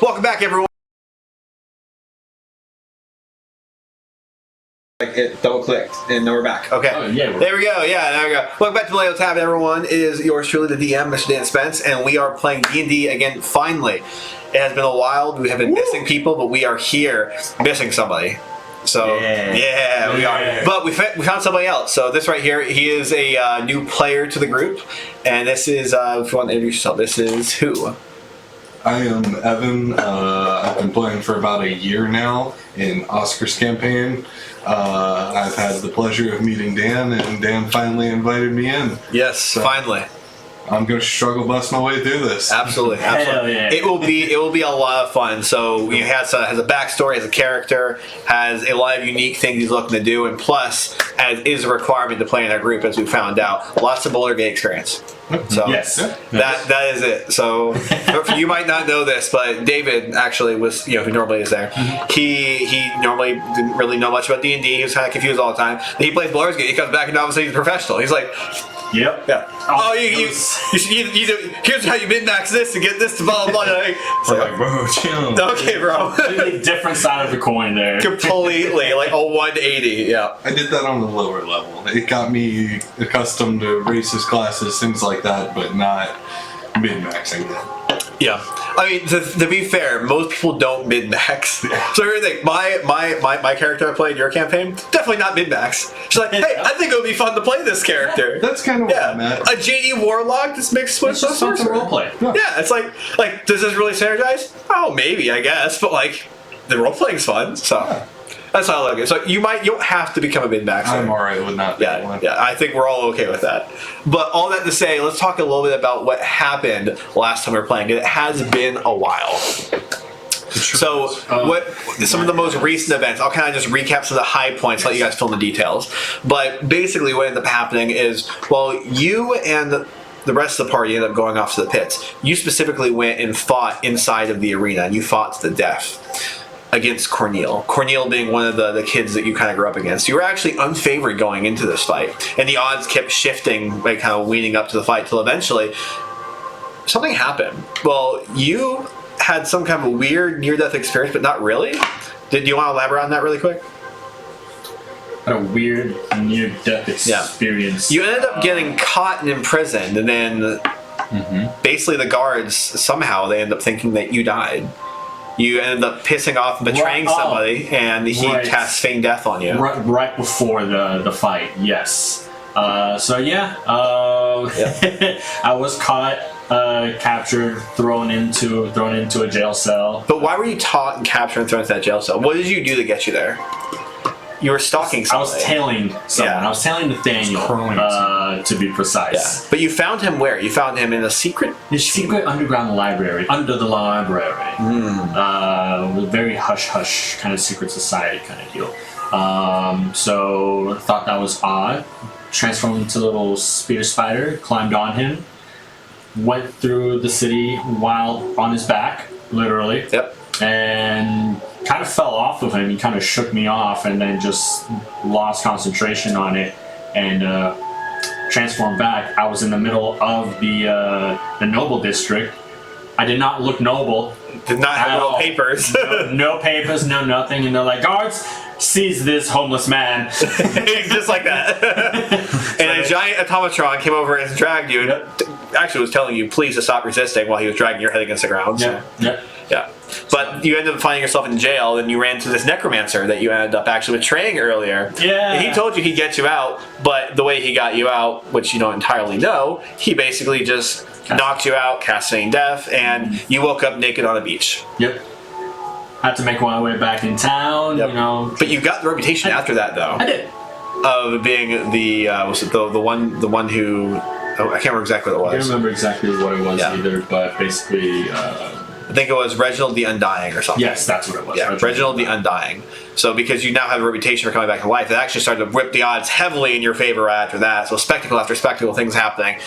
Welcome back, everyone. It double clicked, and now we're back. Okay. Oh, yeah, there we go. Yeah, there we go. Welcome back to Maleo Tab, everyone. It is yours truly, the DM, Mr. Dan Spence, and we are playing D&D again. Finally, it has been a while. We have been missing people, but we are here missing somebody. So yeah, we are. But we found somebody else. So this right here, he is a new player to the group, and this is if you want to introduce yourself, this is who? I am Evan. I've been playing for about a year now in Oscar's campaign. I've had the pleasure of meeting Dan, and Dan finally invited me in. Yes, so finally. I'm gonna struggle bust my way through this. Absolutely. Hell yeah. It will be a lot of fun. So he has a backstory, has a character, has a lot of unique things he's looking to do, and plus, as is a requirement to play in our group, as we found out, lots of Boulder Gate experience. So yes. that is it. So you might not know this, but David actually was, who normally is there. He normally didn't really know much about D&D. He was kind of confused all the time. Then he plays Boulder Gate. He comes back and obviously he's a professional. He's like, yep. yeah. Oh, here's how you min-max this to get this to blah, blah, blah. So like, bro, chill. Okay, bro. Completely different side of the coin there. Completely, like a 180, yeah. I did that on the lower level. It got me accustomed to races, classes, things like that, but not min-maxing them. Yeah. I mean, to be fair, most people don't min-max. So here's the thing, my character I played in your campaign, definitely not min-max. She's like, hey, I think it would be fun to play this character. That's kind of what I'm at. A JD Warlock just mixed with It's just fun to roleplay. Yeah, it's like, does this really synergize? Oh, maybe, I guess, but like, the roleplaying's fun, so. Yeah. That's how I like it. So you don't have to become a min-maxer. I'm alright with not being one. Yeah, I think we're all okay with that. But all that to say, let's talk a little bit about what happened last time we were playing. It has been a while. So some of the most recent events, I'll kind of just recap some of the high points, let you guys fill in the details. But basically what ended up happening is, you and the rest of the party ended up going off to the pits. You specifically went and fought inside of the arena, and you fought to the death against Corneal. Corneal being one of the kids that you kind of grew up against. You were actually unfavored going into this fight, and the odds kept shifting, like kind of leading up to the fight, till eventually something happened. Well, you had some kind of a weird near-death experience, but not really. Do you want to elaborate on that really quick? A weird near-death experience. You ended up getting caught and imprisoned, and then basically the guards, somehow, they end up thinking that you died. You ended up pissing off and betraying somebody, and he cast Feign Death on you. Right before the fight, yes. I was caught, captured, thrown into a jail cell. But why were you caught and captured and thrown into that jail cell? What did you do to get you there? You were stalking somebody. I was tailing someone. I was tailing Nathaniel, to be precise. Yeah. But you found him where? You found him in a secret? The secret underground library. Under the library. Very hush-hush kind of secret society kind of deal. So thought that was odd. Transformed into a little speeder spider. Climbed on him. Went through the city while on his back, literally. Yep. And kind of fell off of him. He kind of shook me off, and then just lost concentration on it, and transformed back. I was in the middle of the noble district. I did not look noble. Did not have no papers. No papers, no nothing. And they're like, guards, seize this homeless man. Just like that. And a giant automatron came over and dragged you, and actually was telling you please to stop resisting while he was dragging your head against the ground. So. Yeah. But you ended up finding yourself in jail, and you ran into this necromancer that you ended up actually betraying earlier. Yeah. And he told you he'd get you out, but the way he got you out, which you don't entirely know, he basically just knocked you out, cast Feign Death, and you woke up naked on a beach. Yep. Had to make my way back in town, But you got the reputation after that, though. I did. Of being the the one who I can't remember exactly what it was. I can't remember exactly what it was either, but basically. I think it was Reginald the Undying or something. Yes, that's what it was. Yeah, Reginald the Undying. So because you now have a reputation for coming back to life, it actually started to whip the odds heavily in your favor after that. So spectacle after spectacle, things happening.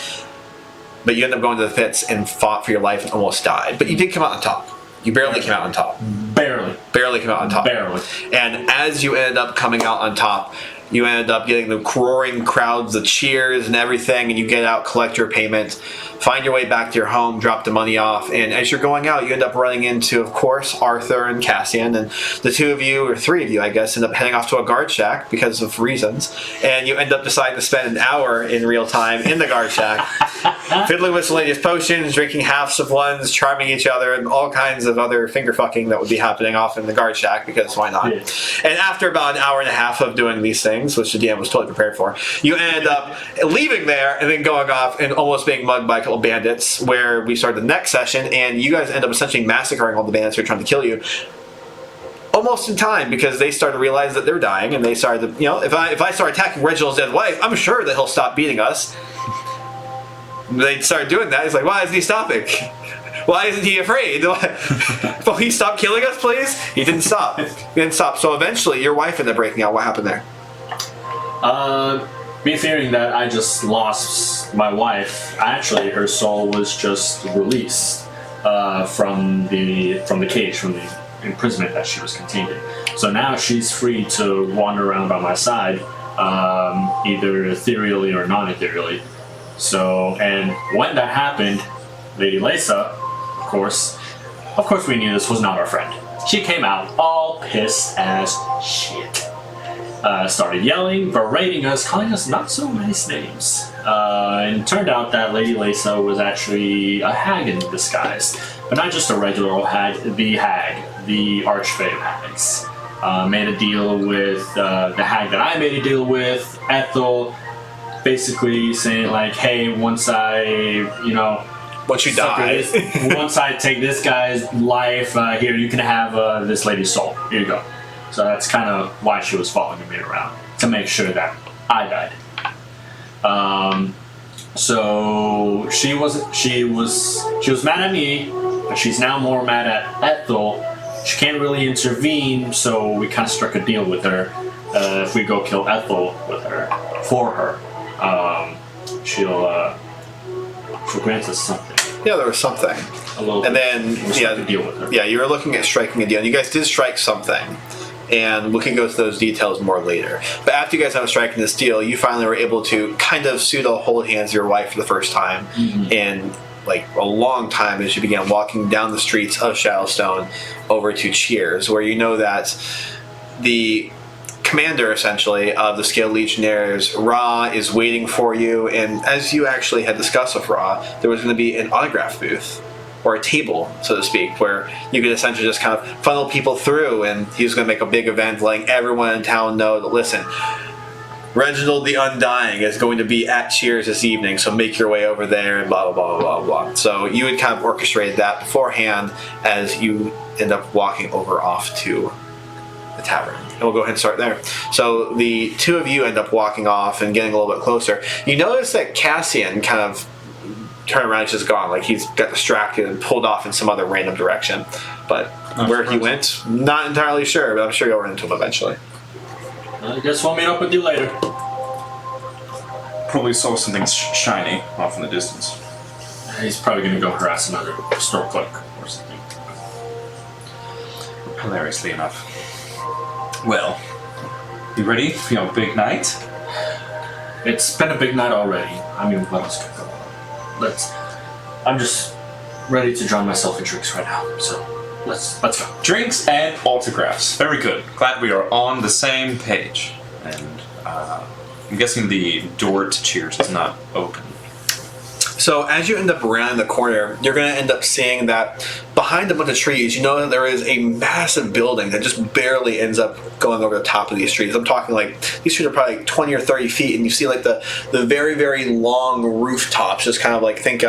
But you end up going to the pits and fought for your life and almost died. But you did come out on top. You barely came out on top. Barely came out on top. Barely. And as you ended up coming out on top, you ended up getting the roaring crowds, the cheers and everything, and you get out, collect your payment. find your way back to your home, drop the money off, and as you're going out, you end up running into, of course, Arthur and Cassian, and the two of you, or three of you, I guess, end up heading off to a guard shack because of reasons, and you end up deciding to spend an hour in real time in the guard shack, fiddling with miscellaneous potions, drinking halves of ones, charming each other, and all kinds of other finger fucking that would be happening off in the guard shack, because why not? Yeah. And after about an hour and a half of doing these things, which the DM was totally prepared for, you end up leaving there and then going off and almost being mugged by a couple bandits, where we start the next session, and you guys end up essentially massacring all the bandits who are trying to kill you almost in time, because they start to realize that they're dying, and they started to, you know, if I start attacking Reginald's dead wife, I'm sure that he'll stop beating us. They started doing that. He's like, why isn't he stopping? Why isn't he afraid? Will he stop killing us, please? He didn't stop. So eventually, your wife ended up breaking out. What happened there? Me fearing that I just lost my wife. Actually, her soul was just released from the cage, from the imprisonment that she was contained in. So now she's free to wander around by my side, either ethereally or non-ethereally. So, and when that happened, Lady Lisa, of course we knew this was not our friend. She came out all pissed as shit. Started yelling, berating us, calling us not so nice names. And it turned out that Lady Lisa was actually a hag in disguise. But not just a regular old hag, the ArchFae hags. Made a deal with the hag that I made a deal with, Ethel, basically saying like, hey, once I, once you die, once I take this guy's life, here, you can have this lady's soul. Here you go. So that's kind of why she was following me around, to make sure that I died. So she was mad at me, but she's now more mad at Ethel. She can't really intervene, so we kind of struck a deal with her. If we go kill Ethel for her, she'll grant us something. Yeah, there was something. A little. And then deal with her. Yeah, you were looking at striking a deal. And you guys did strike something, and we can go through those details more later. But after you guys have striking this deal, you finally were able to kind of pseudo hold hands with your wife for the first time in like a long time, as you began walking down the streets of Shadowstone over to Cheers, where you know that the commander, essentially, of the Scaled Legionaries, Ra, is waiting for you. And as you actually had discussed with Ra, there was going to be an autograph booth, or a table, so to speak, where you could essentially just kind of funnel people through, and he was going to make a big event letting everyone in town know that, listen, Reginald the Undying is going to be at Cheers this evening, so make your way over there, and blah, blah, blah, blah, blah. So you had kind of orchestrated that beforehand as you end up walking over off to the tavern. And we'll go ahead and start there. So the two of you end up walking off and getting a little bit closer. You notice that Cassian kind of turned around and just gone, like he's got distracted and pulled off in some other random direction. But where he went, not entirely sure, but I'm sure you'll run into him eventually. I guess we'll meet up with you later. Probably saw something shiny off in the distance. He's probably going to go harass another store clerk or something. Hilariously enough. Well, you ready for your big night? It's been a big night already. I mean, what else could go on? I'm just ready to drown myself in drinks right now, so let's go. Drinks and autographs. Very good. Glad we are on the same page. And I'm guessing the door to Cheers is not open. So as you end up rounding the corner, you're going to end up seeing that behind a bunch of trees, you know that there is a massive building that just barely ends up going over the top of these trees. I'm talking like, these trees are probably like 20 or 30 feet, and you see like the very, very long rooftops, just kind of like, think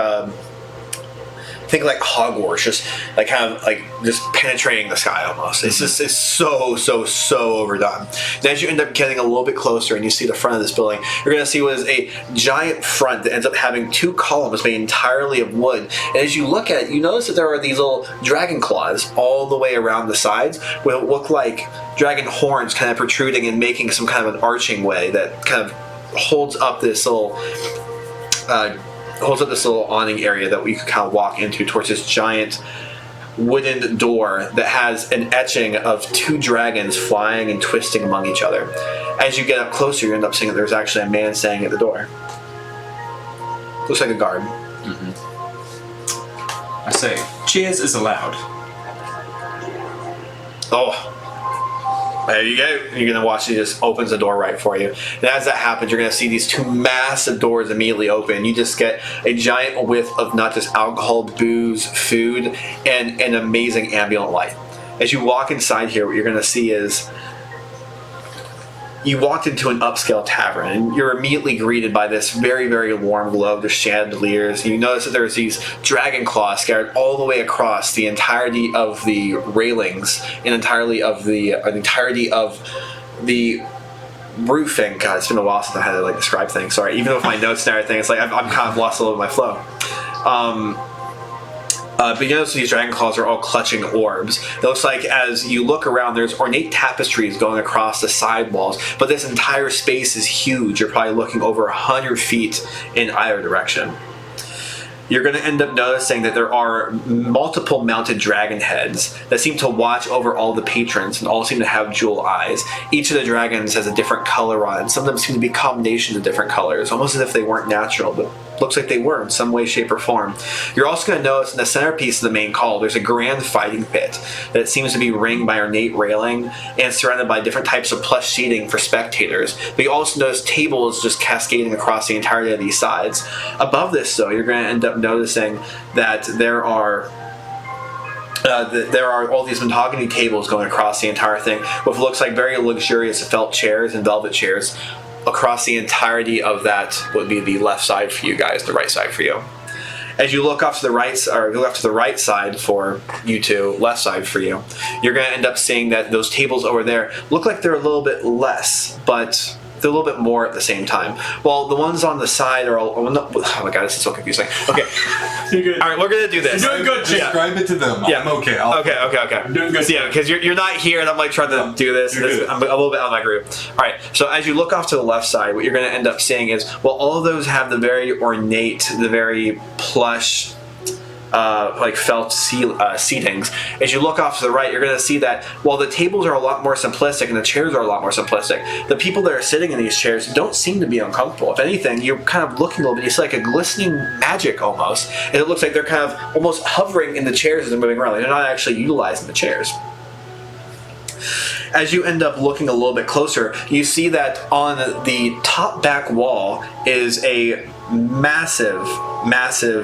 like Hogwarts, just like kind of like just penetrating the sky almost. It's just, it's so overdone. And as you end up getting a little bit closer and you see the front of this building, you're going to see what is a giant front that ends up having two columns made entirely of wood. And as you look at it, you notice that there are these little dragon claws all the way around the sides, what look like dragon horns kind of protruding and making some kind of an arching way that kind of holds up this little awning area that we could kind of walk into towards this giant wooden door that has an etching of two dragons flying and twisting among each other. As you get up closer, you end up seeing that there's actually a man standing at the door. Looks like a guard. Mm-hmm. I say, cheers is allowed. Oh. There you go. You're going to watch it just opens the door right for you. And as that happens, you're going to see these two massive doors immediately open. You just get a giant whiff of not just alcohol, booze, food, and an amazing ambient light. As you walk inside here, what you're going to see is you walked into an upscale tavern, and you're immediately greeted by this very, very warm glow. There's chandeliers. You notice that there's these dragon claws scattered all the way across the entirety of the railings and entirety of the roofing. God, it's been a while since I had to describe things. Sorry, even with my notes and everything, it's like I'm kind of lost a little bit of my flow. But you notice these dragon claws are all clutching orbs. It looks like as you look around, there's ornate tapestries going across the side walls, but this entire space is huge. You're probably looking over 100 feet in either direction. You're going to end up noticing that there are multiple mounted dragon heads that seem to watch over all the patrons and all seem to have jewel eyes. Each of the dragons has a different color on it. Some of them seem to be combinations of different colors, almost as if they weren't natural, but looks like they were in some way, shape, or form. You're also going to notice in the centerpiece of the main hall, there's a grand fighting pit that seems to be ringed by ornate railing and surrounded by different types of plush seating for spectators. But you also notice tables just cascading across the entirety of these sides. Above this, though, you're going to end up noticing that there are all these mahogany tables going across the entire thing with what looks like very luxurious felt chairs and velvet chairs across the entirety of that would be the left side for you guys, the right side for you. As you look off to the right, or you look off to the right side for you two, left side for you, you're going to end up seeing that those tables over there look like they're a little bit less, but they're a little bit more at the same time. Well, the ones on the side are all... Oh my god, this is so confusing. Okay. You're good. All right, we're going to do this. You're doing good, Jim. Describe it to them. Yeah. I'm okay. Okay. I'm doing good. So, yeah, because you're not here, and I'm trying to do this. You're good. I'm a little bit out of my group. All right. So as you look off to the left side, what you're going to end up seeing is, well, all of those have the very ornate, the very plush, felt seatings. As you look off to the right, you're going to see that while the tables are a lot more simplistic and the chairs are a lot more simplistic, the people that are sitting in these chairs don't seem to be uncomfortable. If anything, you're kind of looking a little bit, you see like a glistening magic almost, and it looks like they're kind of almost hovering in the chairs as they're moving around. They're not actually utilizing the chairs. As you end up looking a little bit closer, you see that on the top back wall is a massive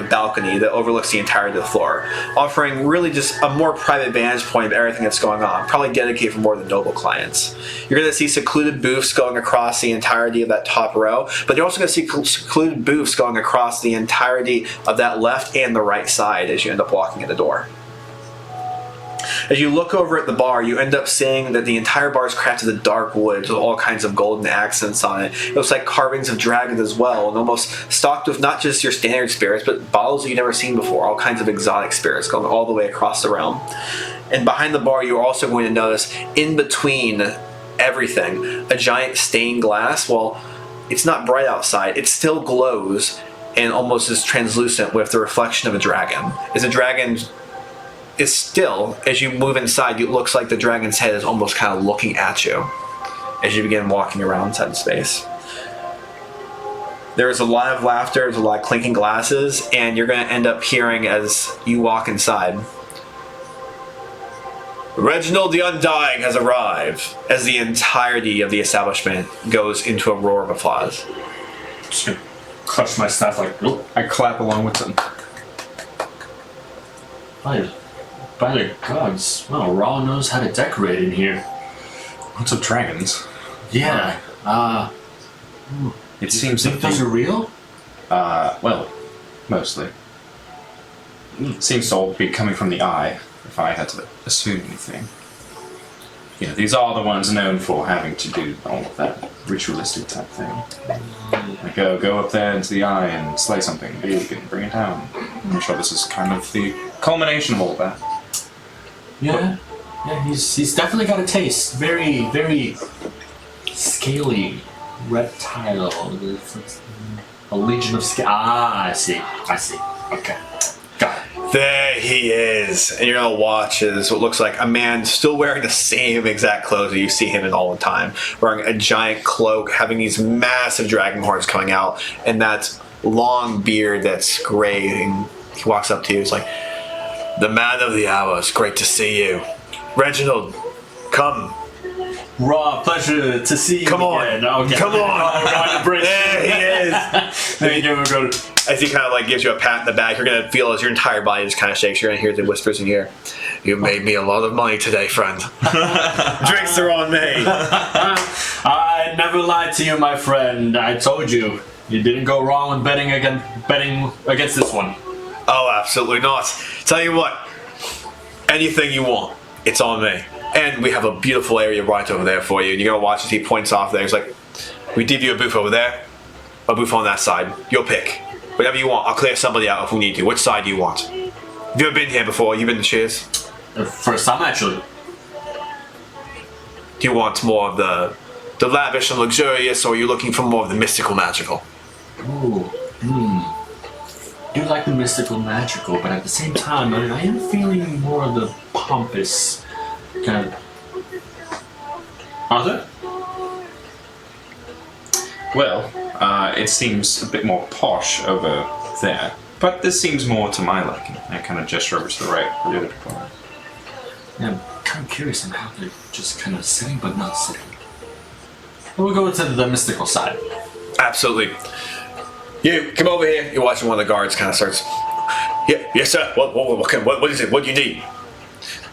balcony that overlooks the entirety of the floor, offering really just a more private vantage point of everything that's going on, probably dedicated for more than noble clients. You're going to see secluded booths going across the entirety of that top row, but you're also going to see secluded booths going across the entirety of that left and the right side as you end up walking in the door. As you look over at the bar, you end up seeing that the entire bar is crafted in dark wood with all kinds of golden accents on it. It looks like carvings of dragons as well, and almost stocked with not just your standard spirits, but bottles that you've never seen before, all kinds of exotic spirits going all the way across the realm. And behind the bar, you're also going to notice, in between everything, a giant stained glass. Well, it's not bright outside, it still glows and almost is translucent with the reflection of a dragon. As a dragon is still, as you move inside, it looks like the dragon's head is almost kind of looking at you as you begin walking around inside the space. There is a lot of laughter, there's a lot of clinking glasses, and you're going to end up hearing as you walk inside, Reginald the Undying has arrived, as the entirety of the establishment goes into a roar of applause. Just gonna clutch my staff like, nope. I clap along with them. By the gods, well, Raw knows how to decorate in here. Lots of dragons. Yeah. It seems Think those are real? well, mostly. Seems to all be coming from the eye, if I had to assume anything. You know, these are the ones known for having to do all of that ritualistic type thing. Like, go up there into the eye and slay something big and bring it down. I'm sure this is kind of the culmination of all of that. Yeah. Yeah, he's definitely got a taste. Very, very scaly reptile. A legion of scale. I see. Okay. Got it. There he is, and you're gonna watch as what looks like a man still wearing the same exact clothes that you see him in all the time, wearing a giant cloak, having these massive dragon horns coming out, and that long beard that's gray. And he walks up to you, he's like, The man of the hour. It's great to see you. Reginald, come. Raw, pleasure to see you. Come on. again. Okay. Come on. We're going to bridge. There he is. There you go. As he kind of like gives you a pat in the back, you're going to feel as your entire body just kind of shakes. You're going to hear the whispers in your ear. You made me a lot of money today, friend. Drinks are on me. I never lied to you, my friend. I told you. You didn't go wrong with betting against this one. Oh, absolutely not. Tell you what, anything you want, it's on me. And we have a beautiful area right over there for you. And you're going to watch as he points off there. He's like, we give you a booth over there, a booth on that side. You'll pick. Whatever you want. I'll clear somebody out if we need to. Which side do you want? Have you ever been here before? You been to Cheers? First time, actually. Do you want more of the lavish and luxurious, or are you looking for more of the mystical magical? Ooh. I do like the mystical magical, but at the same time, I am feeling more of the pompous kind of. Arthur? Well, it seems a bit more posh over there, but this seems more to my liking. I kind of gesture over to the right where the other people are. Yeah, I'm kind of curious on how they're just kind of sitting but not sitting. We'll go into the mystical side. Absolutely. You, come over here. You're watching one of the guards kind of starts. Yeah, yes, sir. What is it? What do you need?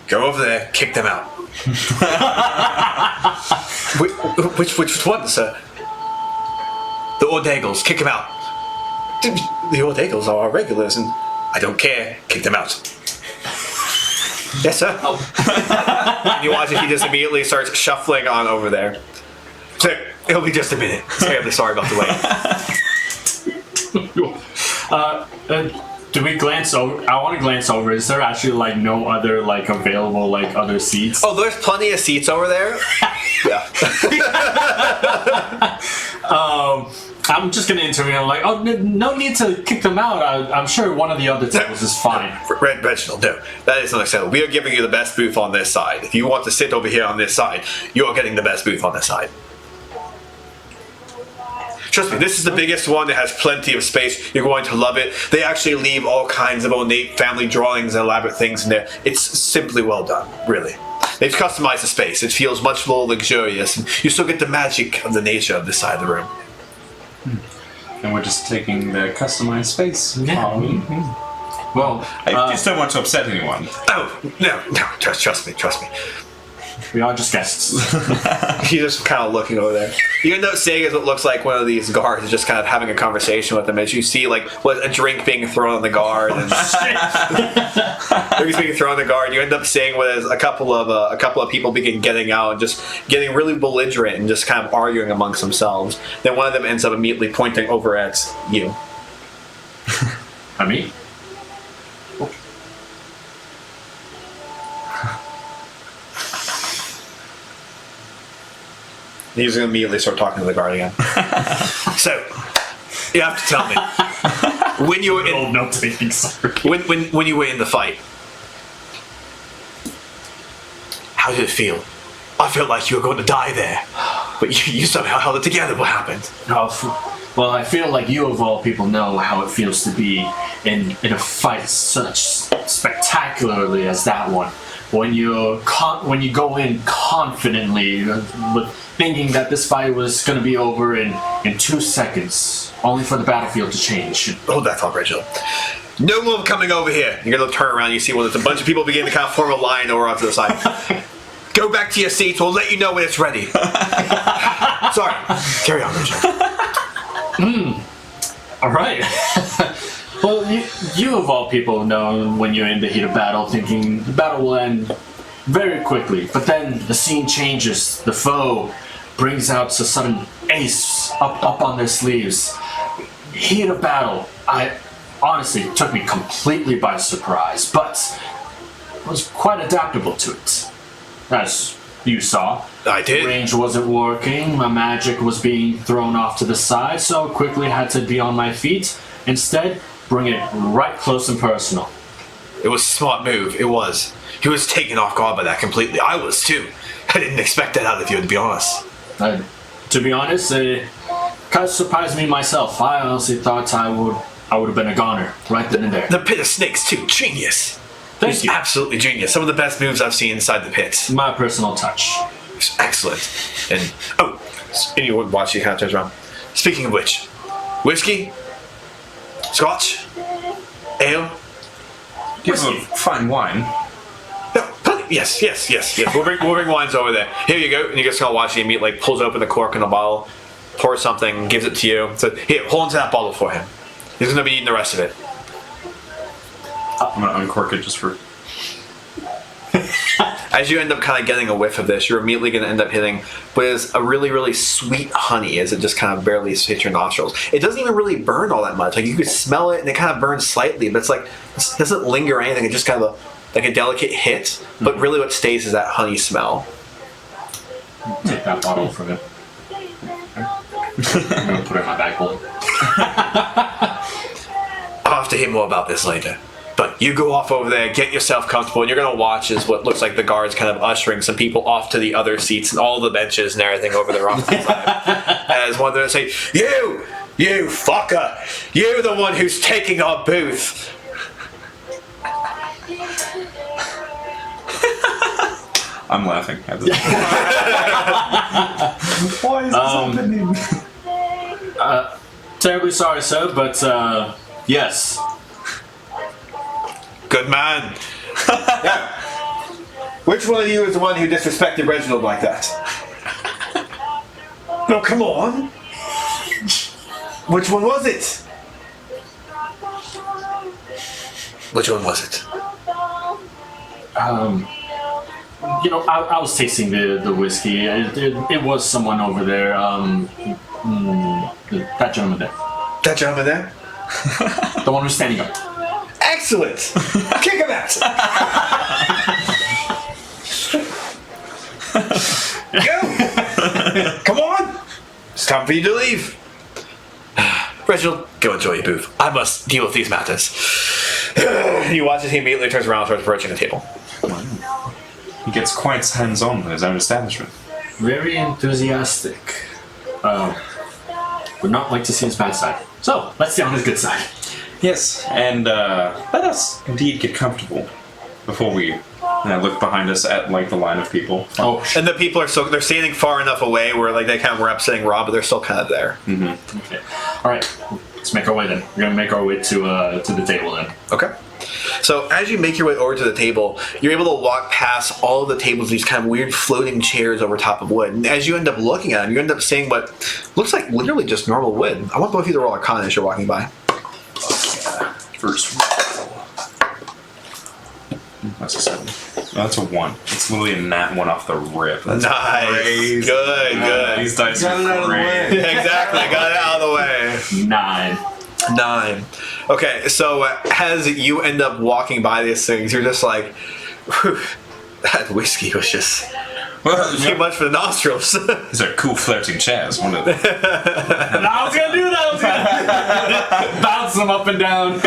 Go over there, kick them out. which one, sir? The Ordagles, kick them out. The Ordagles are our regulars, and I don't care. Kick them out. Yes, sir. And you watch it, he just immediately starts shuffling on over there. So, it'll be just a minute. Terribly sorry about the wait. Do we glance over? I want to glance over. Is there actually like no other like available like other seats? Oh, there's plenty of seats over there. Yeah. I'm just gonna intervene. I'm like, oh, no need to kick them out. I'm sure one of the other tables is fine. Reginald, no, that is unacceptable. We are giving you the best booth on this side. If you want to sit over here on this side, you're getting the best booth on this side. Trust me, this is the biggest one. It has plenty of space. You're going to love it. They actually leave all kinds of ornate family drawings and elaborate things in there. It's simply well done, really. They've customized the space. It feels much more luxurious, and you still get the magic of the nature of this side of the room. And we're just taking the customized space. Yeah. Well, I just don't want to upset anyone. Oh, no, trust me. we are just guests. He's just kind of looking over there. You end up seeing as what looks like one of these guards is just kind of having a conversation with them as you see like a drink being thrown on the guard and drinks being thrown on the guard. You end up seeing what is a couple of people begin getting out and just getting really belligerent and just kind of arguing amongst themselves. Then one of them ends up immediately pointing over at you. I mean. He's going to immediately start talking to the guard again. So, you have to tell me when you were in when you were in the fight. How did it feel? I felt like you were going to die there, but you somehow held it together. What happened? Well, I feel like you of all people know how it feels to be in a fight such spectacularly as that one. When you go in confidently, with thinking that this fight was going to be over in 2 seconds, only for the battlefield to change. Hold that thought, Rachel. No more coming over here. You're going to turn around, you see there's a bunch of people begin to kind of form a line over onto the side. Go back to your seats, we'll let you know when it's ready. Sorry. Carry on, Rachel. Alright. Well, you of all people know when you're in the heat of battle, thinking the battle will end very quickly, but then the scene changes. The foe brings out a sudden ace up on their sleeves. Heat of battle, honestly, it took me completely by surprise, but I was quite adaptable to it. As you saw. I did. Range wasn't working, my magic was being thrown off to the side, so quickly had to be on my feet. Instead, bring it right close and personal. It was a smart move, it was. He was taken off guard by that completely. I was too. I didn't expect that out of you, to be honest. To be honest, it kind of surprised me myself. I honestly thought I would have been a goner right then and there. The pit of snakes too, genius. Thank you. Absolutely genius. Some of the best moves I've seen inside the pit. My personal touch. Excellent. And you would watch, he kind of turns around. Speaking of which, whiskey, scotch, ale. Give him a fine wine. No, yes. We'll bring wines over there. Here you go. And you just kind of watch him immediately pulls open the cork in a bottle, pours something, gives it to you. So here, hold on to that bottle for him. He's going to be eating the rest of it. I'm going to uncork it just for... As you end up kind of getting a whiff of this, you're immediately going to end up hitting what is a really, really sweet honey as it just kind of barely hits your nostrils. It doesn't even really burn all that much. Like you could smell it and it kind of burns slightly, but it's like, it doesn't linger or anything. It's just kind of like a delicate hit, but really what stays is that honey smell. Take that bottle from him. I'm going to put it in my bag hold. I'll have to hear more about this later. But you go off over there, get yourself comfortable, and you're going to watch as what looks like the guards kind of ushering some people off to the other seats and all the benches and everything over there off to the side. As one of them say, you fucker, you're the one who's taking our booth. I'm laughing at this. Why is this happening? Terribly sorry, sir, but yes. Good man. Yeah. Which one of you is the one who disrespected Reginald like that? No, come on. Which one was it? Which one was it? I was tasting the whiskey. It was someone over there. That gentleman there. That gentleman there? The one who's standing up. Excellent! Kick him out! Go! Come on! It's time for you to leave. Reginald, go enjoy your booth. I must deal with these matters. You watch as he immediately turns around and starts approaching the table. He gets quite hands-on with his own establishment. Very enthusiastic. Would not like to see his bad side. So, let's stay on his good side. Yes, and let us indeed get comfortable before we look behind us at like the line of people. Oh, And the people are they're standing far enough away where like they kind of were upsetting Rob, but they're still kind of there. Mm-hmm. okay. All right, let's make our way then. We're gonna make our way to the table then. Okay. So as you make your way over to the table, you're able to walk past all of the tables, these kind of weird floating chairs over top of wood. And as you end up looking at them, you end up seeing what looks like literally just normal wood. I want both of you to roll Arcana as you're walking by. First roll. That's a 7. No, that's a 1. It's literally a nat 1 off the rip. That's Nice. crazy. Good. These dice Got it out are of the way. great. Exactly. Got it out of the way. 9. 9. Okay, so as you end up walking by these things, you're just like, whew, that whiskey was just too much for the nostrils. These are cool floating chairs. One of them. I was gonna do that. I was gonna bounce them up and down.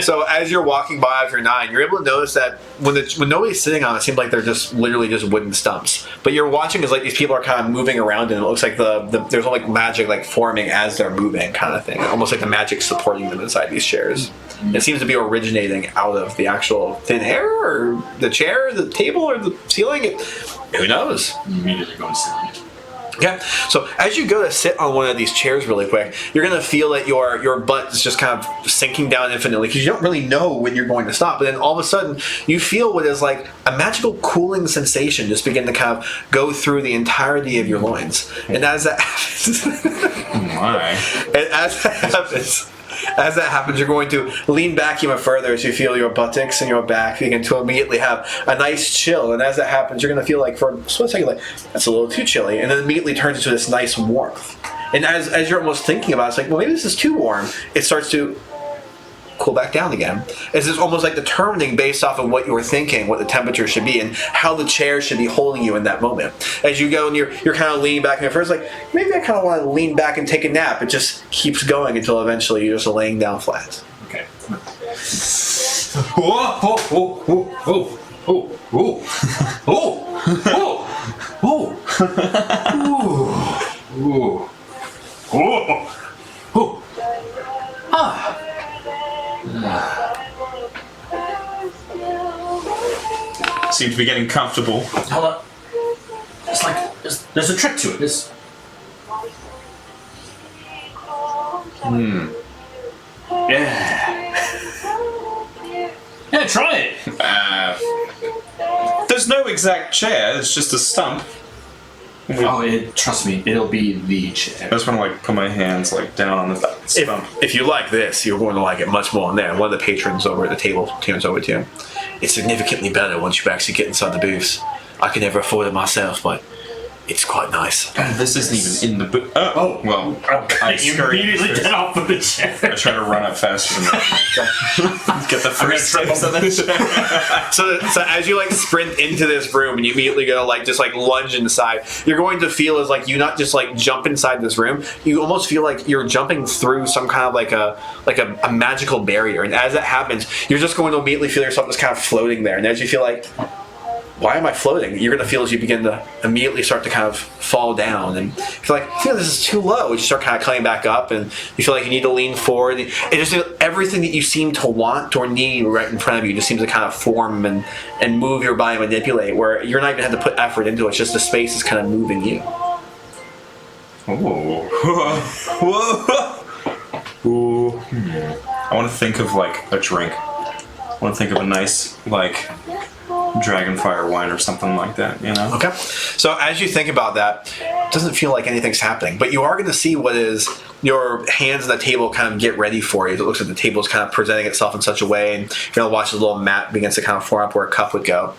So as you're walking by after 9, you're able to notice that when nobody's sitting on it, it seems like they're just literally just wooden stumps. But you're watching as like these people are kind of moving around, and it looks like there's like magic like forming as they're moving, kind of thing. Almost like the magic supporting them inside these chairs. It seems to be originating out of the actual thin air, or the chair, the table, or the ceiling. Who knows? Immediately go to sleep. Okay, so as you go to sit on one of these chairs really quick, you're going to feel that your butt is just kind of sinking down infinitely because you don't really know when you're going to stop. But then all of a sudden, you feel what is like a magical cooling sensation just begin to kind of go through the entirety of your loins. And as that happens, as that happens, you're going to lean back even further as you feel your buttocks and your back begin to immediately have a nice chill. And as that happens, you're going to feel like for a split second, like, that's a little too chilly. And then immediately turns into this nice warmth. And as you're almost thinking about it, it's like, well, maybe this is too warm. It starts to cool back down again. It's just almost like determining based off of what you were thinking, what the temperature should be, and how the chair should be holding you in that moment. As you go and you're kind of leaning back, and at first like, maybe I kind of want to lean back and take a nap. It just keeps going until eventually you're just laying down flat. Okay. seem to be getting comfortable. Hold up. It's like there's a trick to it. Yeah. Yeah, try it. There's no exact chair. It's just a stump. Trust me, it'll be the chair. I just want to like put my hands like down on the stump. If you like this, you're going to like it much more in there. One of the patrons over at the table turns over to you. It's significantly better once you actually get inside the booths. I could never afford it myself, but it's quite nice. This isn't even in the book. Oh, well. I immediately get off of the chair. I try to run up faster than that. Get the first steps of the chair. So as you like sprint into this room and you immediately go like just like lunge inside, you're going to feel as like you not just like jump inside this room, you almost feel like you're jumping through some kind of like a magical barrier. And as that happens, you're just going to immediately feel yourself just kind of floating there. And as you feel like, why am I floating? You're going to feel as you begin to immediately start to kind of fall down. And you feel like, I feel this is too low. You start kind of coming back up and you feel like you need to lean forward. And just everything that you seem to want or need right in front of you just seems to kind of form and move your body, manipulate, where you're not even having to put effort into it. It's just the space is kind of moving you. Oh. Ooh. I want to think of like a drink. I want to think of a nice like dragonfire wine or something like that, you know? Okay. So as you think about that, it doesn't feel like anything's happening, but you are going to see what is your hands on the table kind of get ready for you. It looks like the table is kind of presenting itself in such a way, and you're going to watch this little mat begins to kind of form up where a cup would go.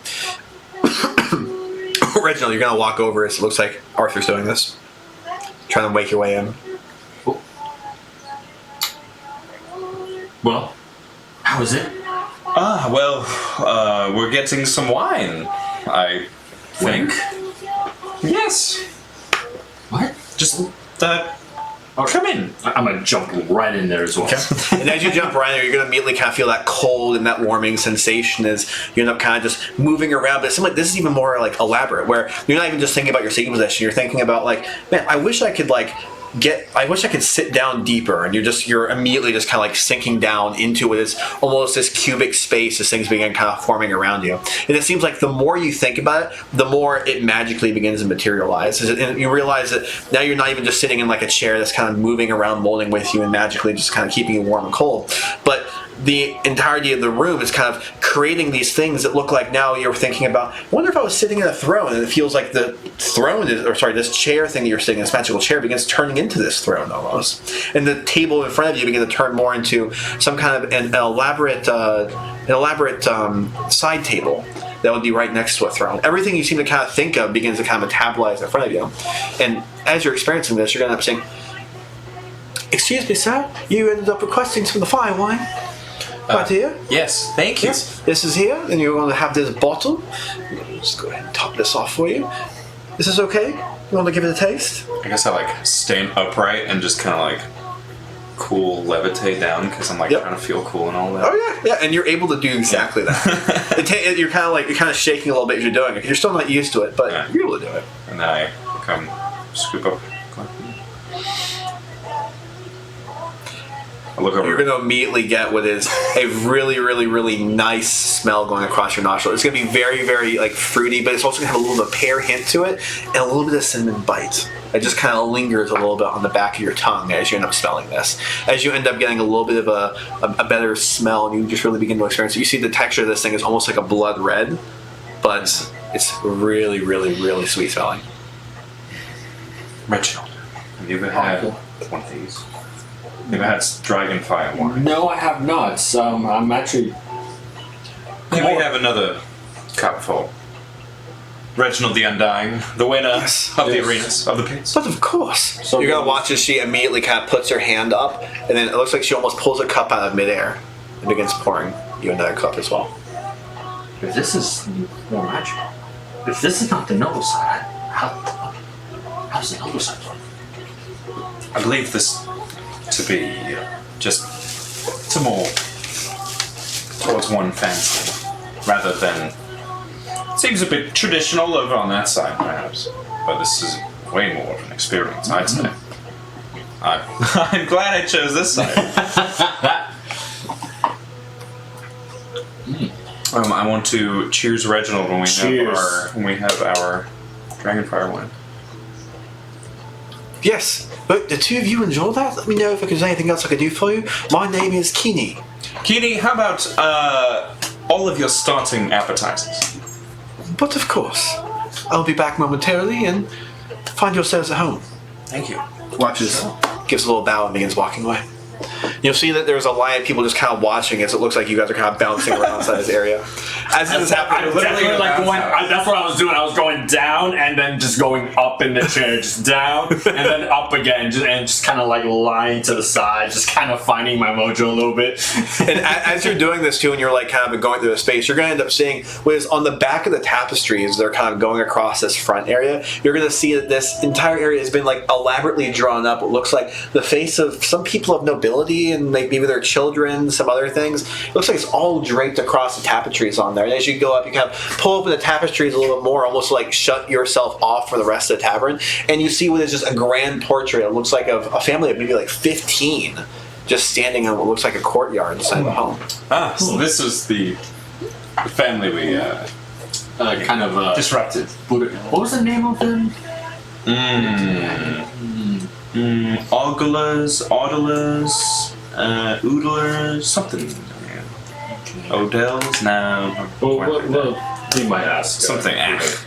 Reginald, you're going to walk over as it looks like Arthur's doing this. Trying to wake your way in. Well, how is it? We're getting some wine, I think. Yes. What? Just, come in. I'm gonna jump right in there as well. Okay. And as you jump right in there, you're going to immediately kind of feel that cold and that warming sensation as you end up kind of just moving around. But it seems like this is even more like elaborate, where you're not even just thinking about your seating position. You're thinking about like, man, I wish I could sit down deeper, and you're immediately just kind of like sinking down into it. It's almost this cubic space as things begin kind of forming around you. And it seems like the more you think about it, the more it magically begins to materialize. And you realize that now you're not even just sitting in like a chair that's kind of moving around, molding with you, and magically just kind of keeping you warm and cold. But the entirety of the room is kind of creating these things that look like now you're thinking about, I wonder if I was sitting in a throne, and it feels like the throne this chair thing that you're sitting in, this magical chair, begins turning into this throne almost. And the table in front of you begins to turn more into some kind of an elaborate side table that would be right next to a throne. Everything you seem to kind of think of begins to kind of metabolize in front of you. And as you're experiencing this, you're going to end up saying, "Excuse me, sir, you ended up requesting some of the fire wine. Right here. Yes, thank you. Yes, this is here, and you're going to have this bottle. Just go ahead and top this off for you. Is this okay? You want to give it a taste? I guess I like stand upright and just kind of like cool levitate down because I'm like trying to feel cool and all that. Oh yeah, and you're able to do exactly that. You're kind of shaking a little bit as you're doing it. You're still not used to it, but you're able to do it. And then I come scoop up. I look over. You're going to immediately get what is a really, really, really nice smell going across your nostril. It's going to be very, very like fruity, but it's also going to have a little bit of pear hint to it and a little bit of cinnamon bite. It just kind of lingers a little bit on the back of your tongue as you end up smelling this. As you end up getting a little bit of a better smell, and you just really begin to experience it. You see the texture of this thing is almost like a blood red, but it's really, really, really sweet smelling. Reginald, have you ever had one of these? Have you ever had dragonfire wine? No, I have not. I'm actually. Can we have another cupful? Reginald the Undying, the winner of the arenas, of the pits. But of course. So you're going to watch as she immediately kind of puts her hand up, and then it looks like she almost pulls a cup out of midair and begins pouring you another cup as well. If this is more magical, if this is not the noble side, how's the noble side look? I believe this to be just to more towards one fancy, rather than seems a bit traditional over on that side, perhaps. But this is way more of an experience, I'd say. I'm glad I chose this side. I want to cheers Reginald when Cheers. we have our Dragonfire wine. Yes, but the two of you enjoy that? Let me know if there's anything else I can do for you. My name is Keeney. Keeney, how about all of your starting appetizers? But of course, I'll be back momentarily and find yourselves at home. Thank you. Watches, gives a little bow and begins walking away. You'll see that there's a line of people just kind of watching as it looks like you guys are kind of bouncing around inside this area. As this is happening, I'm definitely like going. That's what I was doing. I was going down and then just going up in the chair, just down and then up again, just kind of like lying to the side, just kind of finding my mojo a little bit. and as you're doing this too, and you're like kind of going through the space, you're going to end up seeing what is on the back of the tapestries. They're kind of going across this front area. You're going to see that this entire area has been like elaborately drawn up. It looks like the face of some people of nobility and like maybe their children, some other things. It looks like it's all draped across the tapestries on there. And as you go up, you kind of pull open the tapestries a little bit more, almost like shut yourself off from the rest of the tavern. And you see what is just a grand portrait. It looks like of a family of maybe like 15 just standing in what looks like a courtyard inside of a home. Ah, so this is the family we Kind of disrupted. What was the name of them? Ogulers, Audlers, Oodlers, something. Odell's? No. We might ask. Something.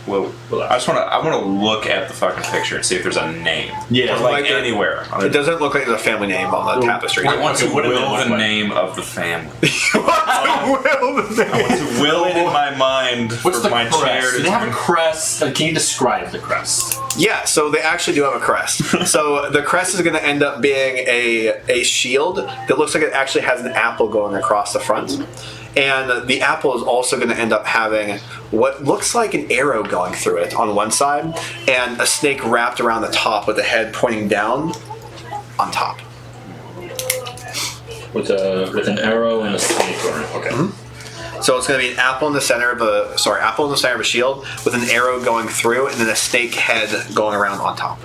Well, I want to look at the fucking picture and see if there's a name. Yeah, like like anywhere. It doesn't look like there's a family name on the tapestry. I want to what did it will look the like? name of the family. I I want to will it in my mind What's for the my crest? chair Do to they have a turn. crest? Can you describe the crest? Yeah, so they actually do have a crest. So the crest is going to end up being a shield that looks like it actually has an apple going across the front. And the apple is also going to end up having what looks like an arrow going through it on one side and a snake wrapped around the top with the head pointing down on top. With an arrow and a snake on it. Okay. Mm-hmm. So it's going to be an apple in the center of a shield with an arrow going through and then a snake head going around on top.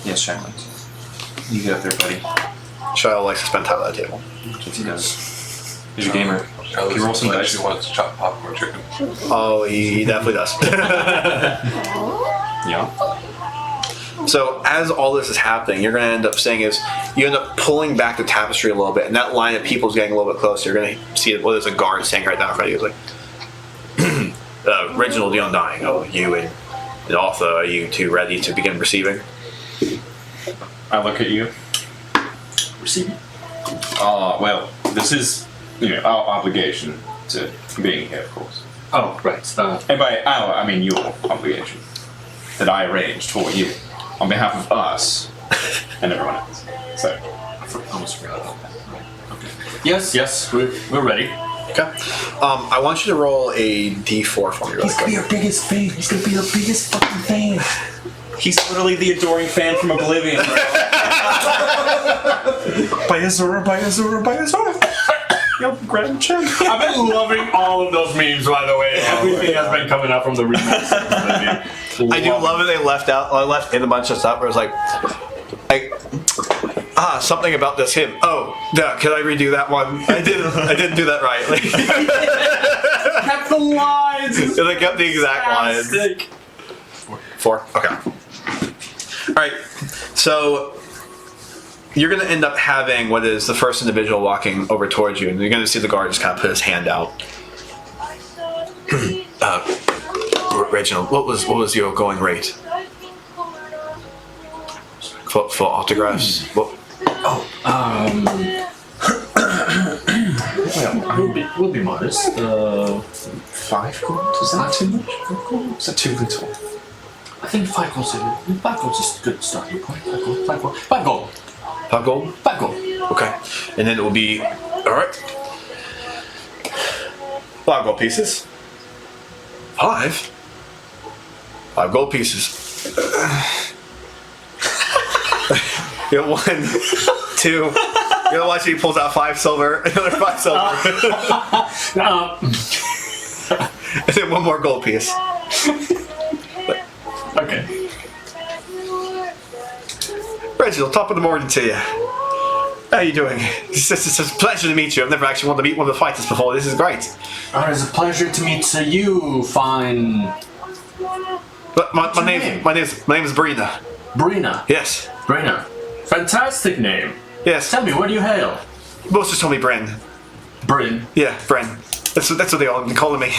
Yes, Shaolin. You get up there, buddy. Shadow likes to spend time at that table. That's what he does. He's a gamer. Can you roll some dice? She wants to chop popcorn chicken. Oh, he definitely does. Yeah. So as all this is happening, you're going to end up seeing is you end up pulling back the tapestry a little bit, and that line of people is getting a little bit closer. You're going to see that there's a guard standing right down in front of you. He's like, Reginald the Undying, you and Arthur, are you two ready to begin receiving? I look at you. Receiving. Well, this is, our obligation to being here, of course. Oh, right. And by our, I mean your obligation that I arranged for you on behalf of us and everyone else. So, I almost forgot about that. Right. Okay. Yes, we're ready. Okay. I want you to roll a d4 for me really quick. our biggest fan. He's gonna be our biggest fucking fan. he's literally the adoring fan from Oblivion, bro. By Azura, by Azura, by Azura. Yo, grab chin. I've been loving all of those memes, by the way. Everything has been coming out from the remix. I do love it. They left in a bunch of stuff where it's like something about this hymn. Oh, yeah, can I redo that one? I didn't do that right. Like, Kept the lines. they kept the exact lines. Fantastic. 4? Okay. Alright, so you're going to end up having what is the first individual walking over towards you, and you're going to see the guard just kind of put his hand out. Reginald, what was your going rate? For autographs? What? We'll be modest. 5 gold? Is that too much? 5 gold? Is that too little? I think 5 gold's is a good starting point. 5 gold. 5 gold. 5 gold? 5 gold. Okay. And then it will be, alright. 5 gold pieces. 5? 5 gold pieces. You got 1, 2. You're gonna watch he pulls out 5 silver, another 5 silver. And then 1 more gold piece. Okay. Reginald, top of the morning to you. How are you doing? It's a pleasure to meet you. I've never actually wanted to meet one of the fighters before. This is great. It's a pleasure to meet you, fine But my your name is Brina. Brina. Yes. Brina. Fantastic name. Yes. Tell me, where do you hail? Most just told me Bren. Bryn. Yeah, Bren. That's what they all been calling me.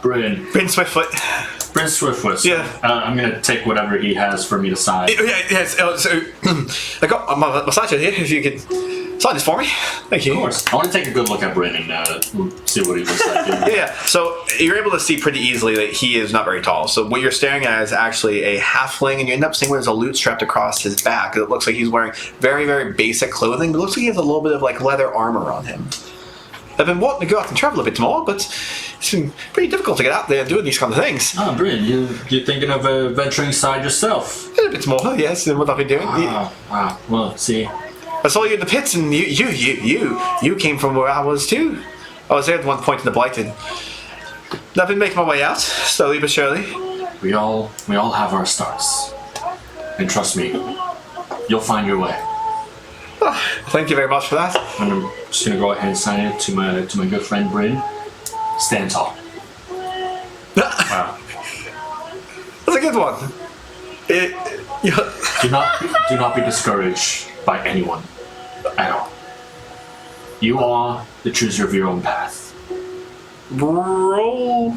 Bryn. Bryn Swiftfoot. Bryn Swiftfoot. Yeah. I'm gonna take whatever he has for me to sign. Yes. So I got my massager here. If you could sign this for me, thank you. Of course. I want to take a good look at Bryn and see what he looks like. Yeah. So you're able to see pretty easily that he is not very tall. So what you're staring at is actually a halfling, and you end up seeing there's a loot strapped across his back. It looks like he's wearing very, very basic clothing, but it looks like he has a little bit of like leather armor on him. I've been wanting to go out and travel a bit more, but it's been pretty difficult to get out there and doing these kind of things. Bryn, you're thinking of venturing inside yourself? A bit more, yes, than what I've been doing. Well, see. I saw you in the pits, and you came from where I was too. I was there at one point in the Blighted. And I've been making my way out, slowly but surely. We all have our starts, and trust me, you'll find your way. Oh, thank you very much for that. And I'm just gonna go ahead and sign it to my good friend Bryn. Stand tall. Wow. That's a good one. Do not be discouraged by anyone at all. You are the chooser of your own path. Roll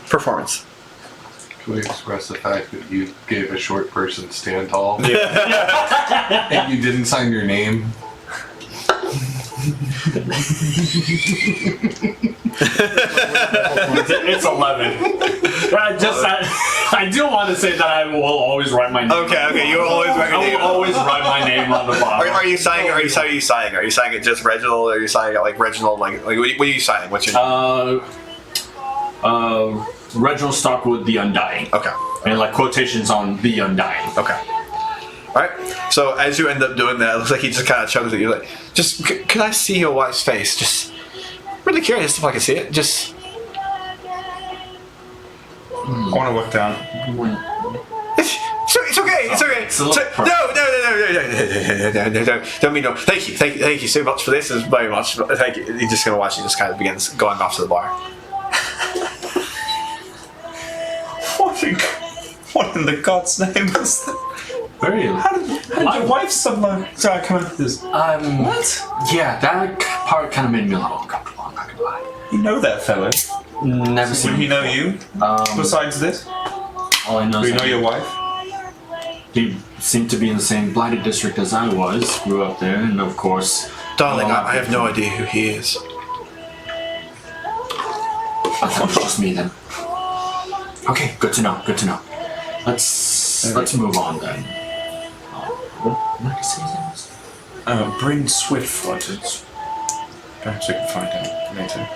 performance. Can we express the fact that you gave a short person stand tall? Yeah. And you didn't sign your name? It's 11. I do want to say that I will always write my name. Okay, you always write your I name. will always write my name on the bottom. Are you signing? Are you signing it just Reginald? Or are you signing it like Reginald? Like what are you signing? What's your name? Reginald Stockwood, the Undying. Okay. And like quotations on the Undying. Okay. All right. So as you end up doing that, it looks like he just kind of chugs at you, like, "Just could I see your wife's face? Just really curious if I can see it. Just." I want to look down. It's okay. It's okay. It's a little No. Don't mean no. Thank you so much for this. It's very much. Thank you. He's just gonna watch. He just kind of begins going off to the bar. What in the God's name is that? Very. How did your wife somehow come into this? What? Yeah, that part kind of made me a little uncomfortable. I'm not gonna lie. You know that fellow? Never seen Would he him. know you? Besides this? All I know Do is you know that your wife? he seemed to be in the same blighted district as I was. Grew up there, and of course. Darling, I have no idea who he is. I thought it was just me then. Okay, good to know. Let's move on then. What did I say his name was? Bryn Swiftfoot. Perhaps we can find out later.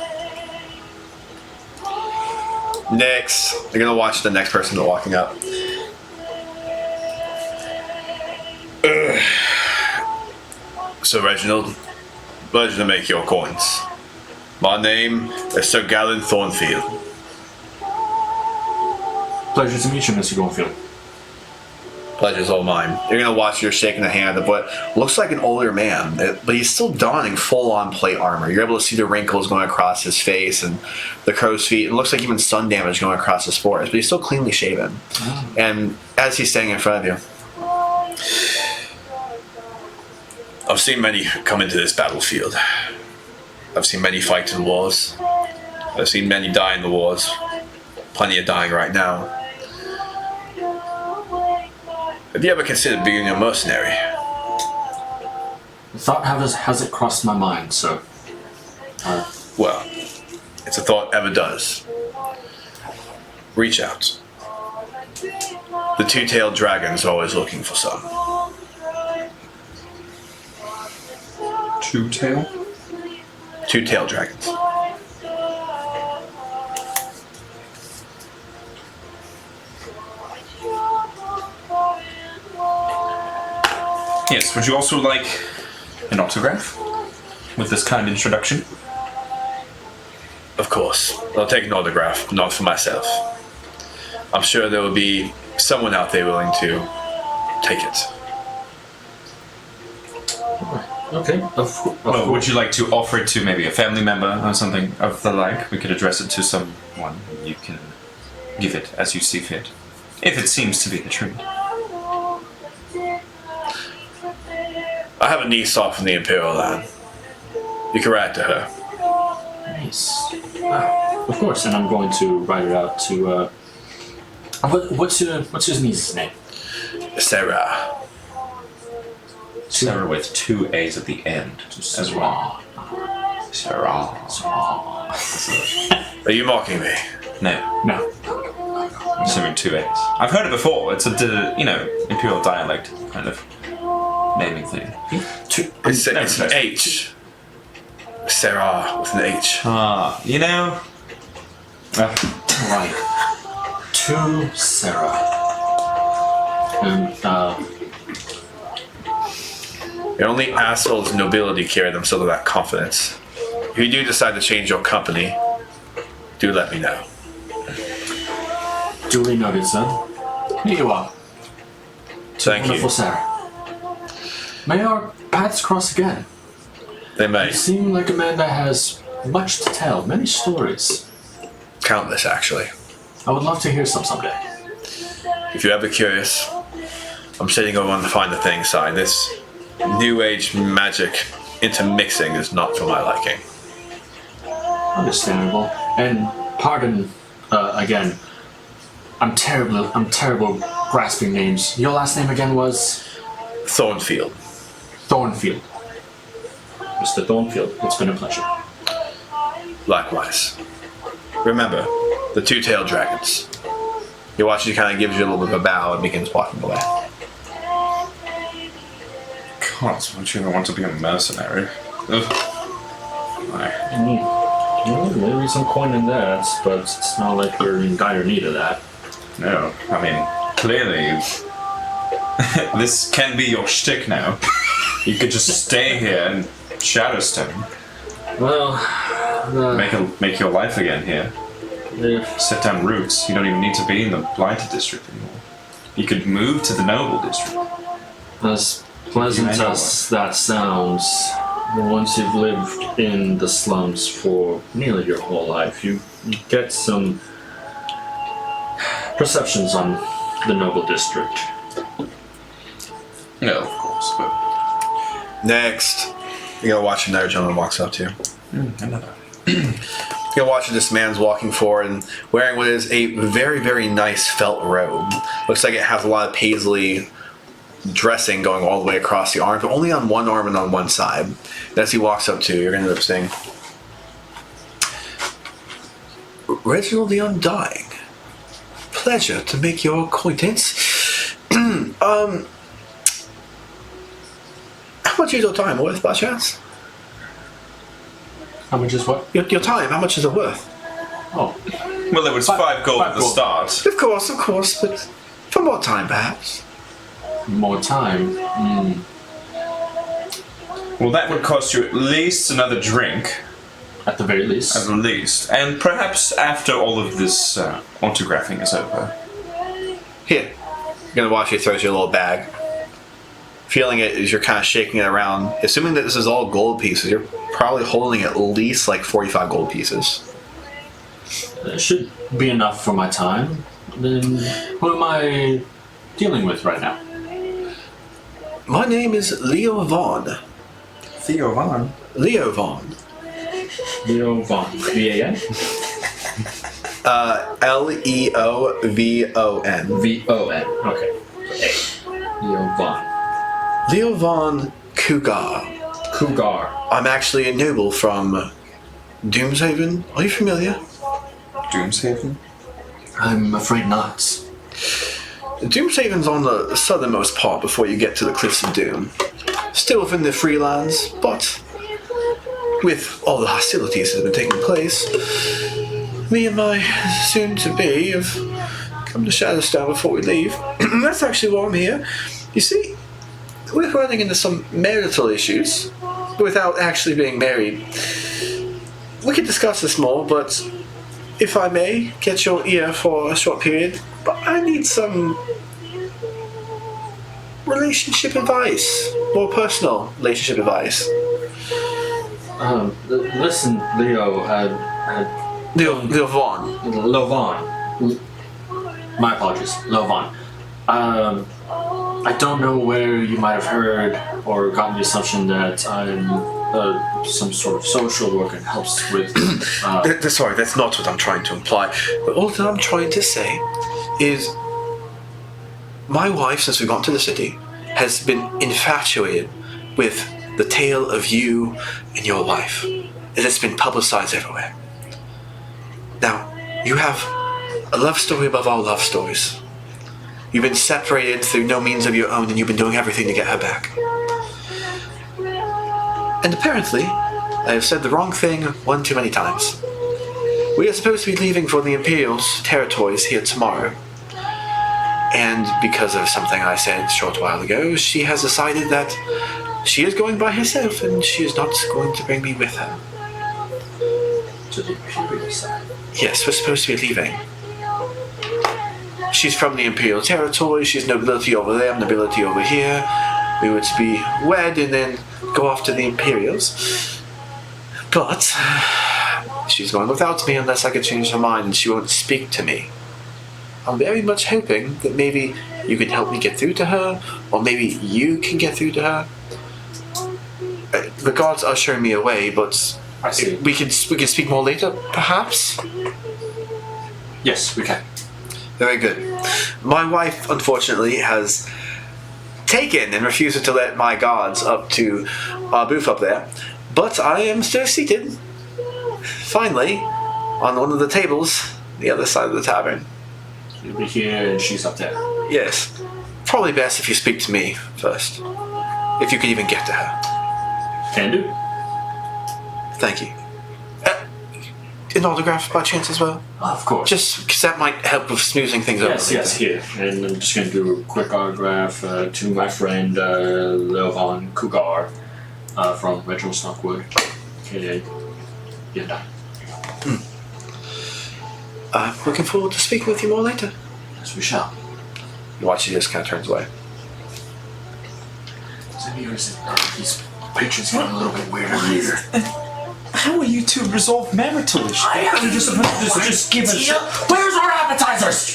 Next, you're gonna watch the next person walking up. So Reginald, pleasure to make your acquaintance. My name is Sir Galen Thornfield. Pleasure to meet you, Mr. Goldfield. Pleasure's all mine. You're gonna watch. You're shaking the hand of what looks like an older man, but he's still donning full-on plate armor. You're able to see the wrinkles going across his face and the crow's feet. It looks like even sun damage going across his forehead, but he's still cleanly shaven. Oh. And as he's standing in front of you, I've seen many come into this battlefield. I've seen many fight in wars. I've seen many die in the wars. Plenty of dying right now. Have you ever considered being a mercenary? The thought hasn't crossed my mind, so. Well, it's a thought ever does. Reach out. The two-tailed dragon's always looking for some. Two-tail? Two-tailed dragons. Yes, would you also like an autograph with this kind of introduction? Of course. I'll take an autograph, not for myself. I'm sure there will be someone out there willing to take it. Okay. Well, would you like to offer it to maybe a family member or something of the like? We could address it to someone. You can give it as you see fit, if it seems to be the truth. I have a niece off from the Imperial land. You can write to her. Nice. Wow. Of course, and I'm going to write it out to. What's his niece's name? Sarah. Sarah with 2 A's at the end as well. Sarah. Are you mocking me? No, No. I'm assuming 2 A's. I've heard it before. It's a Imperial dialect kind of naming thing. It's an H. Sarah with an H. Right. To Sarah. And Only assholes in nobility carry themselves with that confidence. If you do decide to change your company, do let me know. duly noted, son. Here you are. Thank Wonderful you. Sarah. May our paths cross again. They may. You seem like a man that has much to tell, many stories. Countless, actually. I would love to hear some someday. If you're ever curious, I'm sitting over on the find the thing side. This new age magic intermixing is not for my liking. Understandable. And pardon, again, I'm terrible grasping names. Your last name again was? Thornfield. Thornfield. Mr. Thornfield, it's been a pleasure. Likewise. Remember, the two-tailed dragons. You watch, he kind of gives you a little bit of a bow and begins walking away. God, don't you ever want to be a mercenary? Ugh. Well, maybe some coin in that, but it's not like we're in dire need of that. No, I mean, clearly, this can be your shtick now. You could just stay here and Shadowstone. Well, Make your life again here. if Set down roots. You don't even need to be in the Blighted District anymore. You could move to the Noble District. as pleasant as that sounds, once you've lived in the slums for nearly your whole life, you get some perceptions on the Noble District. No, of course, but Next, you're gonna watch another gentleman walks up to you. another. You're watching this man's walking forward and wearing what is a very, very nice felt robe. Looks like it has a lot of paisley dressing going all the way across the arm, but only on one arm and on one side. And as he walks up to you, you're gonna end up saying, Reginald the Undying. Pleasure to make your acquaintance. How much is your time worth, by chance? How much is what? Your time, how much is it worth? Oh, Well, there was 5 gold at the gold. start. Of course, but for more time, perhaps. more time. Well, that would cost you at least another drink. At the very least. At least. And perhaps after all of this autographing is over. Here. You're gonna watch he throws you a little bag. Feeling it as you're kind of shaking it around. Assuming that this is all gold pieces, you're probably holding at least like 45 gold pieces. It should be enough for my time. Then who am I dealing with right now? My name is Leo Vaughn. Theo Vaughn. Leo Vaughn. Leo Vaughn. V-A-N? Leovon. V-O-N. Okay. A. Leo Vaughn. Leo Vaughn Cougar. Cougar. I'm actually a noble from Doomshaven. Are you familiar? Doomshaven? I'm afraid not. Doomshaven's on the southernmost part before you get to the Cliffs of Doom. Still within the Freelands, but with all the hostilities that have been taking place, me and my soon-to-be have come to Shadowstone before we leave. That's actually why I'm here. You see, we're running into some marital issues without actually being married. We could discuss this more, but if I may, get your ear for a short period, but I need some relationship advice, more personal relationship advice. Listen, Leo. Leo Vaughn. Lovon. My apologies, Lovon. I don't know where you might have heard or gotten the assumption that I'm some sort of social worker and helps with. Sorry, that's not what I'm trying to imply. But all that I'm trying to say is my wife, since we got to the city, has been infatuated with the tale of you and your life. And it's been publicized everywhere. Now, you have a love story above all love stories. You've been separated through no means of your own, and you've been doing everything to get her back. And apparently, I have said the wrong thing one too many times. We are supposed to be leaving for the Imperial's territories here tomorrow. And because of something I said a short while ago, she has decided that she is going by herself, and she is not going to bring me with her. To the Imperial side. Yes, we're supposed to be leaving. She's from the Imperial territory, she's nobility over there, nobility over here. We were to be wed and then go off to the Imperials. But she's going without me unless I can change her mind, and she won't speak to me. I'm very much hoping that maybe you can help me get through to her, or maybe you can get through to her. The gods are showing me a way, but I see. we can speak more later, perhaps? Yes, we can. Very good. My wife, unfortunately, has taken and refused to let my gods up to our booth up there, but I am still seated, finally, on one of the tables, the other side of the tavern. You'll be here and she's up there. Yes. Probably best if you speak to me first. If you can even get to her. Can do. Thank you. An autograph by chance as well? Of course. Just because that might help with smoothing things over. Yes, here. And I'm just going to do a quick autograph to my friend Leovan Cougar from Retro Stockwood. Okay, you're done. I'm looking forward to speaking with you more later. Yes, we shall. You watch, he just kind of turns away. So these patrons getting a little bit weirder here. How are you to resolve marital issues? We're just supposed to just give a shit. Where's our appetizers?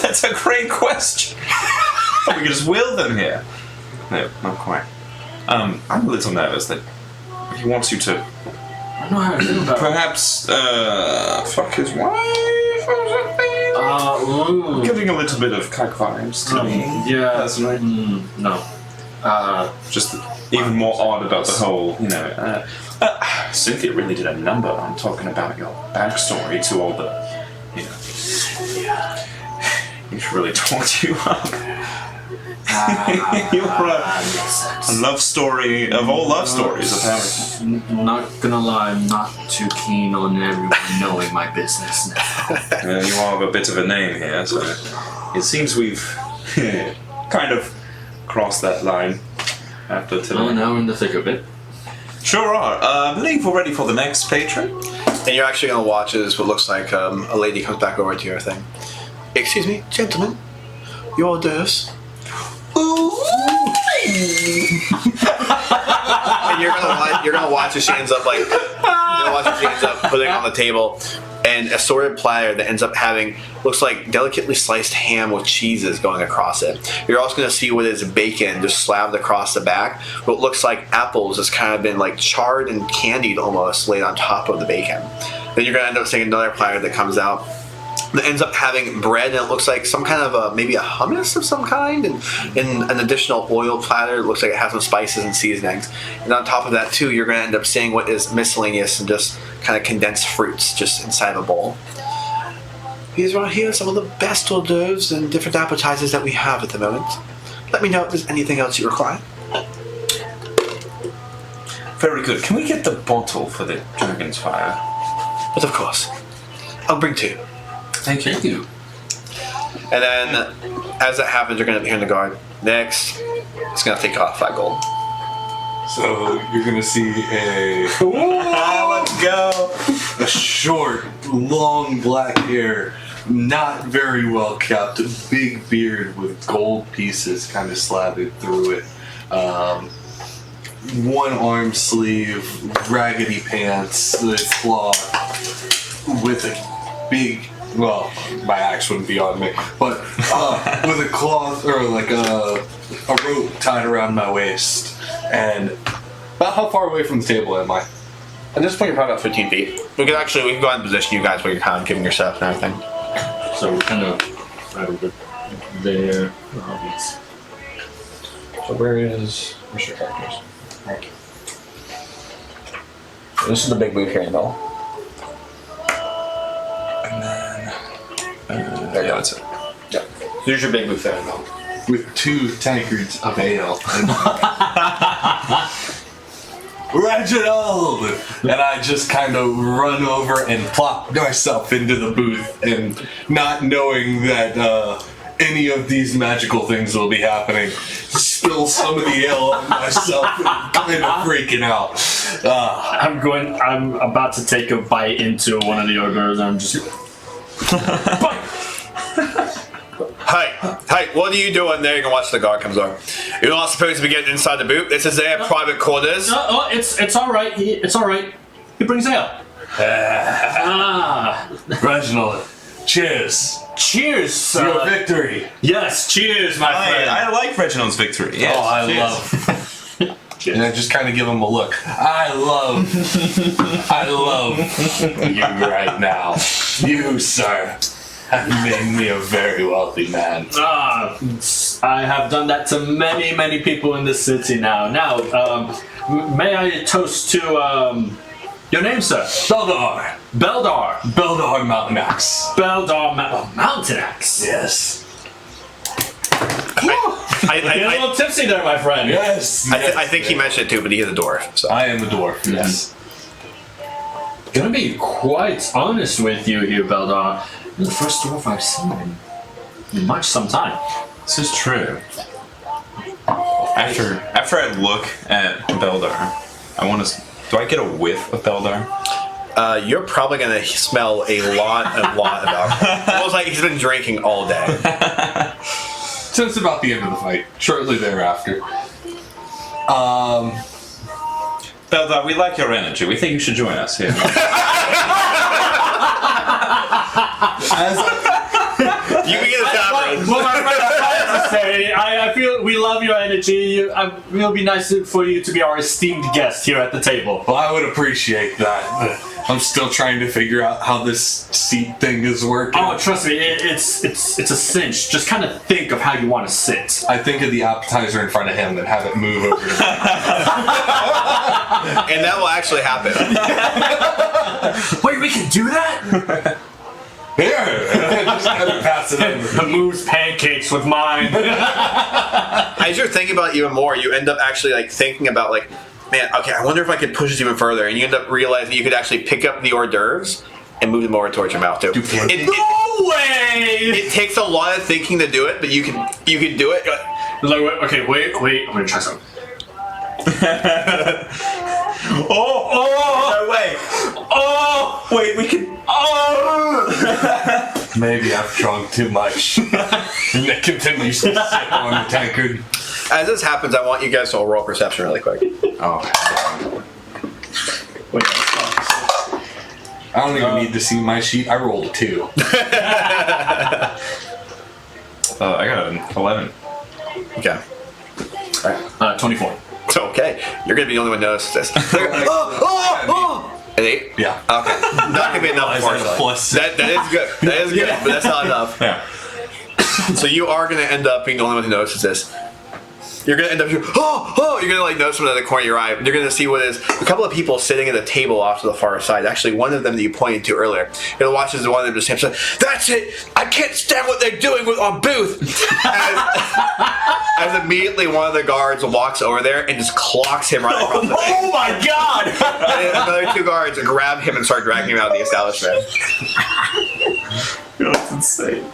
That's a great question. We could just will them here. No, not quite. I'm a little nervous that he wants you to I don't know how to feel about it. perhaps fuck his wife or something. Giving a little bit of cock vibes to me. Yeah, personally. no. Just even more odd about the whole, Cynthia really did a number on talking about your backstory to all the, He's really talked you up. You're a love story of all love stories, apparently. Not gonna lie, I'm not too keen on everyone knowing my business now. You are a bit of a name here, so it seems we've kind of crossed that line after tonight. Oh, now we're in the thick of it. Sure are. I believe we're ready for the next patron. And you're actually going to watch as what looks like a lady comes back over to your thing. Excuse me, gentlemen. Your hors d'oeuvres. And you're gonna watch as she ends up putting it on the table, and assorted platter that ends up having looks like delicately sliced ham with cheeses going across it. You're also gonna see what is bacon just slabbed across the back. What looks like apples has kind of been like charred and candied almost laid on top of the bacon. Then you're gonna end up seeing another platter that comes out that ends up having bread, and it looks like some kind of maybe a hummus of some kind, and an additional oil platter. It looks like it has some spices and seasonings. And on top of that too, you're going to end up seeing what is miscellaneous and just kind of condensed fruits just inside of a bowl. These right here are some of the best hors d'oeuvres and different appetizers that we have at the moment. Let me know if there's anything else you require. Very good. Can we get the bottle for the Dragon's Fire? But of course, I'll bring two. Thank you. And then, as that happens, you're going to hear the guard. Next, it's going to take off 5 gold. So you're gonna see Let's go. a short, long black hair, not very well kept, a big beard with gold pieces kind of slathered through it. One arm sleeve, raggedy pants, the cloth with a big. Well, my axe wouldn't be on me, but with a cloth or like a rope tied around my waist. And about how far away from the table am I? At this point, you're probably about 15 feet. We can go ahead and position you guys where you're kind of giving your stuff and everything. So we're kind of right over there. So where's your characters? Right. This is the big booth here in the middle. And then There you go. That's it. Yeah. Here's your big booth there in the middle. with 2 tankards of ale. Reginald! And I just kind of run over and plop myself into the booth, and not knowing that any of these magical things will be happening, spill some of the ale on myself and kind of freaking out. I'm about to take a bite into one of the ogres, and I'm just bite. Hi, what are you doing there? You can watch the guard comes over. You're not supposed to be getting inside the booth. This is their private quarters. It's all right. It's all right. He brings ale. Reginald, cheers. Cheers, Your victory. Yes, cheers, my friend. I like Reginald's victory. Yes, I cheers. love. And I just kind of give him a look. I love you right now. You, sir, have made me a very wealthy man. I have done that to many, many people in this city now. Now, may I toast to your name, sir? Beldar. Beldar. Beldar Mountain Axe. Beldar Mountain Axe. Yes. You're a little tipsy there, my friend. Yes. I think he mentioned it too, but he is a dwarf. So. I am a dwarf. Yes. Gonna be quite honest with you here, Beldar. You're the first dwarf I've seen in some time. This is true. After I look at Beldar, I want to. Do I get a whiff of Beldar? You're probably gonna smell a lot of alcohol. Almost like he's been drinking all day. Since about the end of the fight, shortly thereafter. Beldar, we like your energy. We think you should join us here. You can get a tavern. Well, I have to say, I feel we love your energy. It will be nice for you to be our esteemed guest here at the table. Well, I would appreciate that. I'm still trying to figure out how this seat thing is working. Oh, trust me, it's a cinch. Just kind of think of how you want to sit. I think of the appetizer in front of him and have it move over to me. And that will actually happen. Wait, we can do that? Here! Just kind of pass it over. Moves pancakes with mine. As you're thinking about it even more, you end up actually like thinking about like, man, okay, I wonder if I could push this even further, and you end up realizing you could actually pick up the hors d'oeuvres and move them over towards your mouth too. No way! It takes a lot of thinking to do it, but you can do it. Okay, wait. I'm gonna try something. No way! Oh! Wait, we can. Oh! Maybe I've drunk too much. And it continues to sit on the tankard. As this happens, I want you guys to all roll perception really quick. Oh. Wait, I don't even need to see my sheet. I rolled a 2. I got an 11. Okay. 24. So, okay, you're gonna be the only one who notices this. An 8? Yeah. Okay. Not gonna be enough, unfortunately. That is good. That is good, but that's not enough. Yeah. So you are gonna end up being the only one who notices this. You're gonna end up, you're gonna like notice from the corner of your eye. You're gonna see what is a couple of people sitting at a table off to the far side. Actually, one of them that you pointed to earlier. You're gonna watch as one of them just say, "That's it! I can't stand what they're doing with our booth." As immediately one of the guards walks over there and just clocks him right across the face. Oh my god! And another 2 guards grab him and start dragging him out of the establishment. That's insane.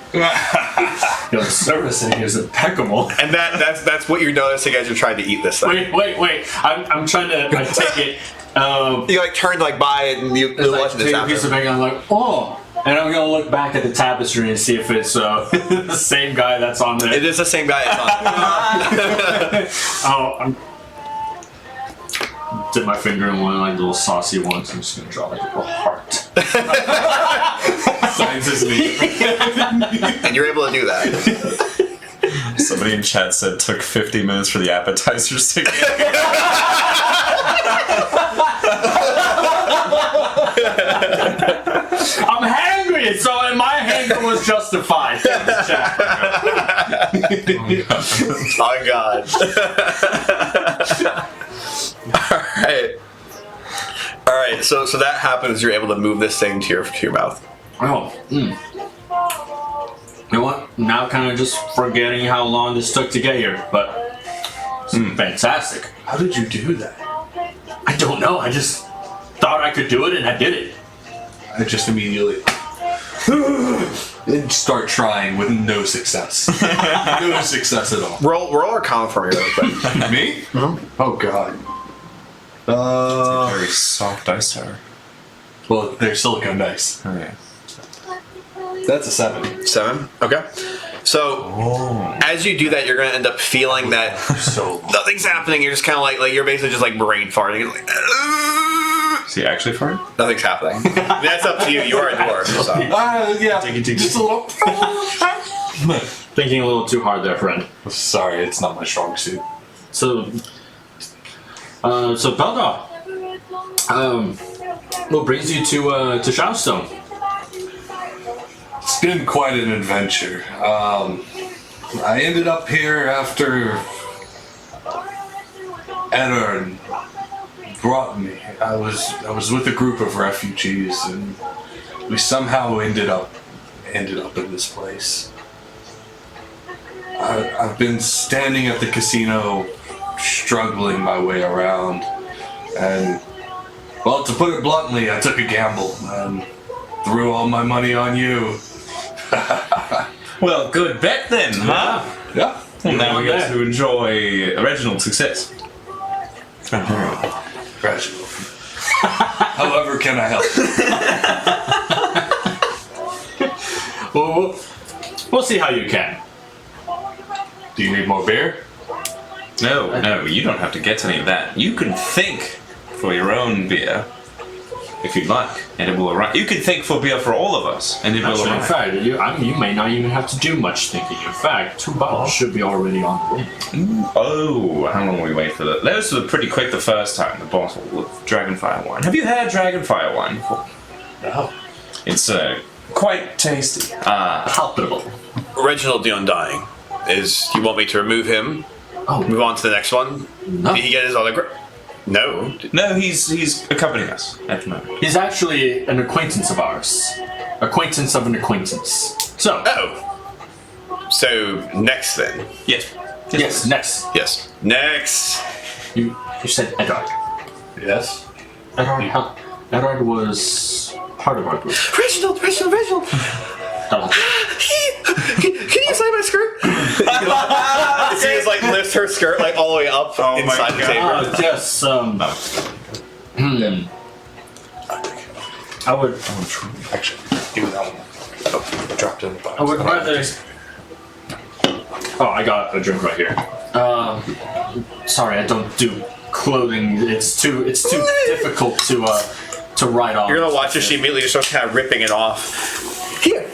Your service in here is impeccable. And that's what you're noticing as you're trying to eat this thing. Wait. I'm trying to take it. You like turn like by it and you watch this take a piece of happen. bacon. I'm like, oh. And I'm gonna look back at the tapestry and see if it's the same guy that's on there. It is the same guy that's on. I'm dip my finger in one of like the little saucy ones. I'm just gonna draw like a little heart. Signs his name. And you're able to do that. Somebody in chat said took 50 minutes for the appetizers to get. I'm hangry, so my hunger was justified. Oh God. All right. So that happens. You're able to move this thing to your mouth. Oh. You know what? Now kind of just forgetting how long this took to get here, but it's fantastic. How did you do that? I don't know. I just thought I could do it, and I did it. I just immediately and start trying with no success. No success at all. Roll Arcana for me real quick. Me? Oh God. Very soft dice tower. Well, they're silicone dice. Oh yeah. That's a 7. 7. Okay. So as you do that, you're gonna end up feeling that So nothing's happening. You're just kind of like you're basically just like brain farting. You're like, Is he actually for it? nothing's happening. That's up to you. You are a dwarf. So. yeah, just a little. Thinking a little too hard there, friend. Sorry, it's not my strong suit. So Beldar, what brings you to Shoutstone? It's been quite an adventure. I ended up here after Eddard brought me. I was with a group of refugees, and we somehow ended up in this place. I've been standing at the casino, struggling my way around, and well, to put it bluntly, I took a gamble and threw all my money on you. Well, good bet then, huh? Yeah. Well, now we get to enjoy Reginald's success. Reginald. However, can I help? Well, we'll see how you can. Do you need more beer? No, you don't have to get any of that. You can think for your own beer, if you'd like, and it will arrive. You can think for beer for all of us, and it will In arrive. fact, you may not even have to do much thinking. In fact, 2 bottles should be already on the way. Oh, how long will we wait for that? Those were pretty quick the first time, the bottle of Dragonfire wine. Have you had Dragonfire wine before? No. It's quite tasty. Palpable. Reginald the Undying. You want me to remove him? Oh. Move on to the next one? No. Did he get his autograph? No. No, he's accompanying us at the moment. He's actually an acquaintance of ours. Acquaintance of an acquaintance. So, Oh. So next then. Yes. yes, next. Yes. Next. You said Eddard. Yes. Eddard was part of our group. Reginald. Can you sign my skirt? She just like lifts her skirt like all the way up inside the table. Yes, I would Actually, give me that one. Oh, dropped it in the box. I would rather. Oh, I got a drink right here. Sorry, I don't do clothing. It's too difficult to write off. You're gonna watch as she immediately just starts kind of ripping it off. Here.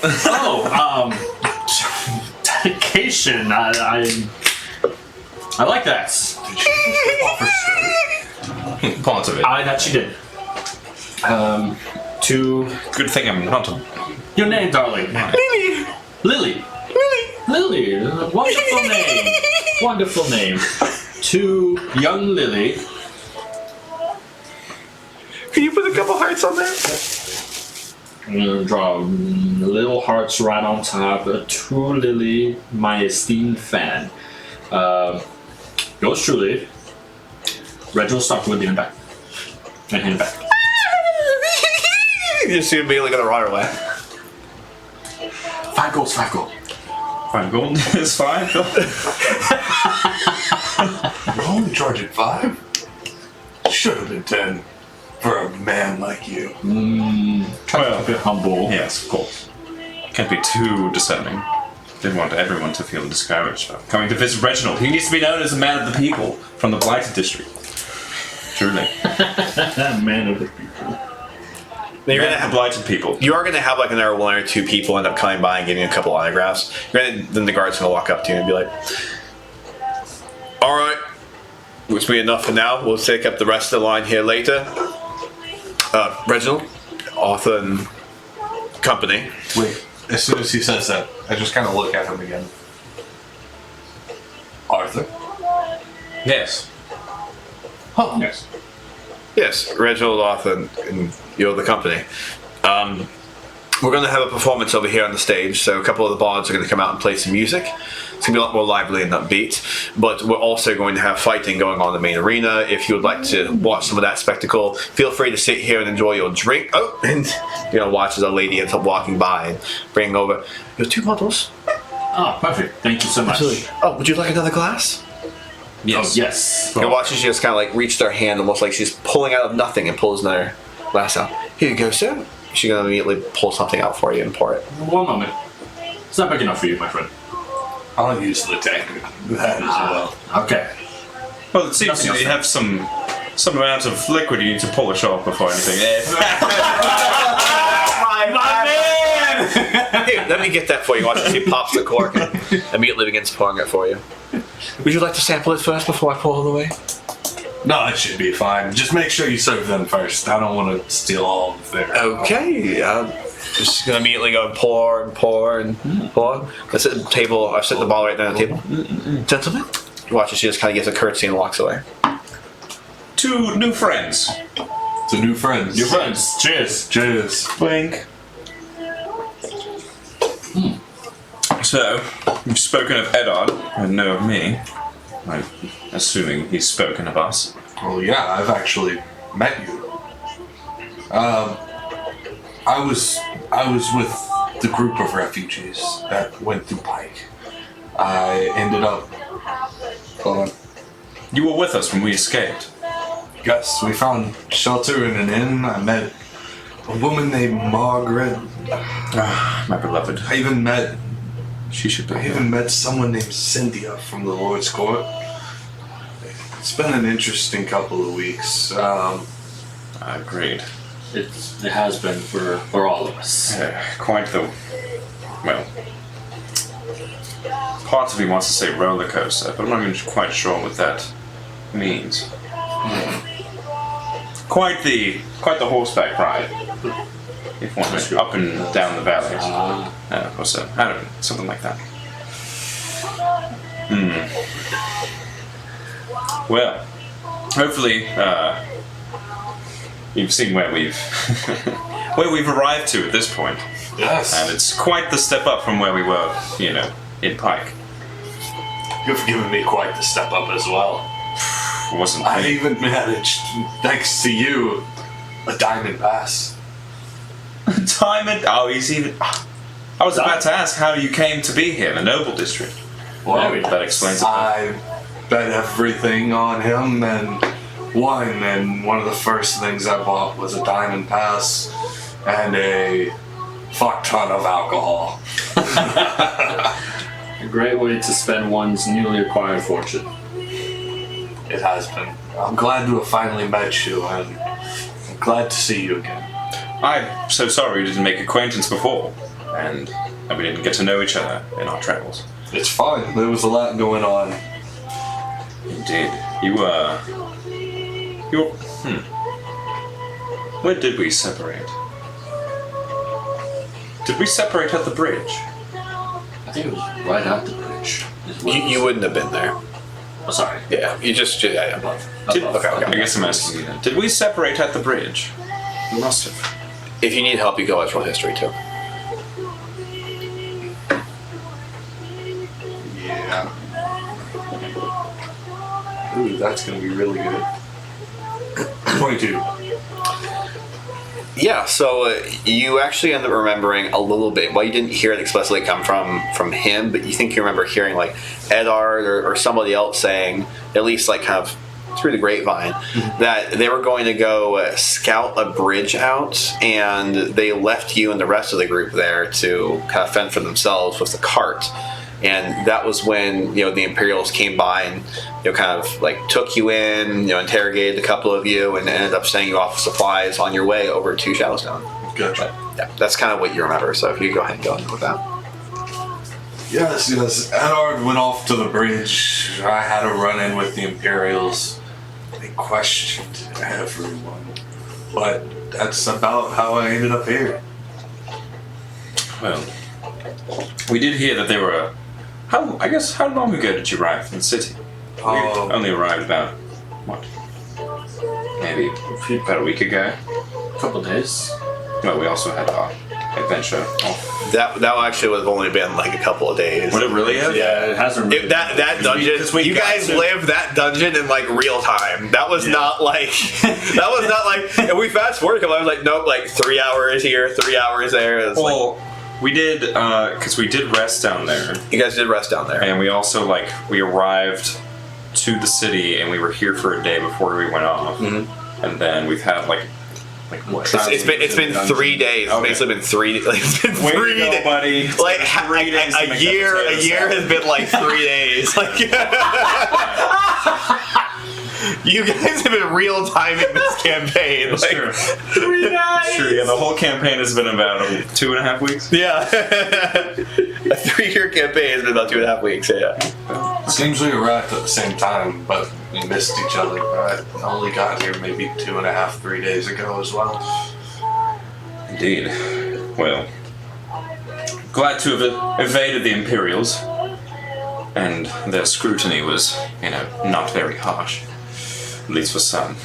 Dedication. I like that. Did she just rip off her skirt? Part of it. That she did. To Good thing I'm not a... your name, darling. Lily. Wonderful name. Wonderful name. To young Lily. Can you put a couple hearts on there? I'm gonna draw little hearts right on top. To Lily, my esteemed fan. Yours truly, Reginald Stockwood, the back. And hand it back. You just see him being like gonna run away. 5 gold, 5 gold. 5 gold is fine. You're only charging 5? Should have been 10 for a man like you. Try to keep it humble. Yes, of course. Can't be too discerning. Didn't want everyone to feel discouraged about coming to visit Reginald. He needs to be known as a man of the people from the Blighted District. Truly. Man of the people. You're Man gonna of have the Blighted people. You are going to have like another 1 or 2 people end up coming by and giving you a couple autographs. Then the guard's going to walk up to you and be like, "All right, looks to be enough for now. We'll take up the rest of the line here later." Reginald, Arthur, and company. Wait, as soon as he says that, I just kind of look at him again. Arthur? Yes. Oh. Yes. Yes, Reginald, Arthur, and you're the company. We're going to have a performance over here on the stage, so a couple of the bards are going to come out and play some music. It's going to be a lot more lively and upbeat, but we're also going to have fighting going on in the main arena. If you would like to watch some of that spectacle, feel free to sit here and enjoy your drink. Oh, and watch as a lady ends up walking by and bringing over your 2 bottles. Oh, perfect. Thank you so much. Oh, would you like another glass? Yes. Oh, yes. And watch as she just kind of like reached her hand, almost like she's pulling out of nothing, and pulls another glass out. Here you go, sir. She's going to immediately pull something out for you and pour it. 1 moment. It's not big enough for you, my friend. I'll use the tank. That as well. Okay. Well, it seems you have some amount of liquid you need to polish off before anything. My man! Here, let me get that for you. Watch as she pops the cork and immediately begins pouring it for you. Would you like to sample it first before I pour all the way? No, it should be fine. Just make sure you serve them first. I don't want to steal all of their... Okay. Just gonna immediately go and pour and pour and pour. I sit at the table. I sit the ball right down on the table. Gentlemen, you watch as she just kind of gives a curtsy and walks away. 2 new friends. So new friends. Your friends. Cheers. Cheers. Blink. So, you've spoken of Eddard and know of me. I'm assuming he's spoken of us. Well, yeah, I've actually met you. I was with the group of refugees that went through Pike. I ended up... Hold on. You were with us when we escaped. Yes, we found shelter in an inn. I met a woman named Margaret. My beloved. I even met She should be I here. even met someone named Cynthia from the Lord's Court. It's been an interesting couple of weeks. Agreed. It has been for all of us. Quite the... Well... Part of me wants to say roller coaster, but I'm not even quite sure what that means. Quite the horseback ride. If one went up and down the valleys. Or so. I don't know, something like that. Well, hopefully, you've seen where we've arrived to at this point. Yes. And it's quite the step up from where we were, in Pike. You've given me quite the step up as well. Wasn't I me. even managed, thanks to you, a diamond pass. Diamond? Oh, he's even... I was about to ask how you came to be here in the Noble District. Well, That explains it. I bet everything on him and won, and one of the first things I bought was a diamond pass and a fuck ton of alcohol. A great way to spend one's newly acquired fortune. It has been. I'm glad to have finally met you, and I'm glad to see you again. I'm so sorry we didn't make acquaintance before, and we didn't get to know each other in our travels. It's fine. There was a lot going on. Indeed. You were... When did we separate? Did we separate at the bridge? I think it was right at the bridge. You wouldn't have been there. Oh, sorry. Yeah, you just yeah. Above. Did, Above. okay. I guess I'm asking you then. Did we separate at the bridge? We must have. If you need help, you go as roll history too. Yeah. Ooh, that's gonna be really good. 22. Yeah, so you actually end up remembering a little bit. Well, you didn't hear it explicitly come from him, but you think you remember hearing like Edard or somebody else saying, at least like kind of through the grapevine, that they were going to go scout a bridge out, and they left you and the rest of the group there to kind of fend for themselves with the cart. And that was when the Imperials came by and kind of like took you in, interrogated a couple of you, and ended up sending you off with supplies on your way over to Shadowstone. Gotcha. Yeah, that's kind of what you remember. So if you go ahead and go into with that. Yes. Edard went off to the bridge. I had a run-in with the Imperials. They questioned everyone. But that's about how I ended up here. Well, we did hear that they were. How long ago did you arrive in the city? We only arrived about what? Maybe about a week ago. A couple days. Well, we also had our adventure. That actually would have only been like a couple of days. Would it really have? Yeah, it hasn't. That dungeon. You guys lived that dungeon in like real time. That was not like. That was not like. And we fast forward. I was like, nope, like 3 hours here, 3 hours there. It was Well, we did because we did rest down there, you guys did rest down there. and we also we arrived to the city, and we were here for a day before we went off, and then we've had like what? It's been 3 days. It's basically been 3. Like, it's been Way 3 to go, days. buddy. It's Like been 3 days to a make year. that A potato year salad. has been like 3 days. Like you guys have been real timing this campaign. That's Like, true. 3 days. That's true. Yeah, the whole campaign has been about 2.5 weeks. Yeah, a 3-year campaign has been about 2.5 weeks. Yeah. Seems we arrived at the same time, but we missed each other. I only got here maybe 2.5, 3 days ago as well. Indeed. Well, glad to have evaded the Imperials, and their scrutiny was, not very harsh. At least for some.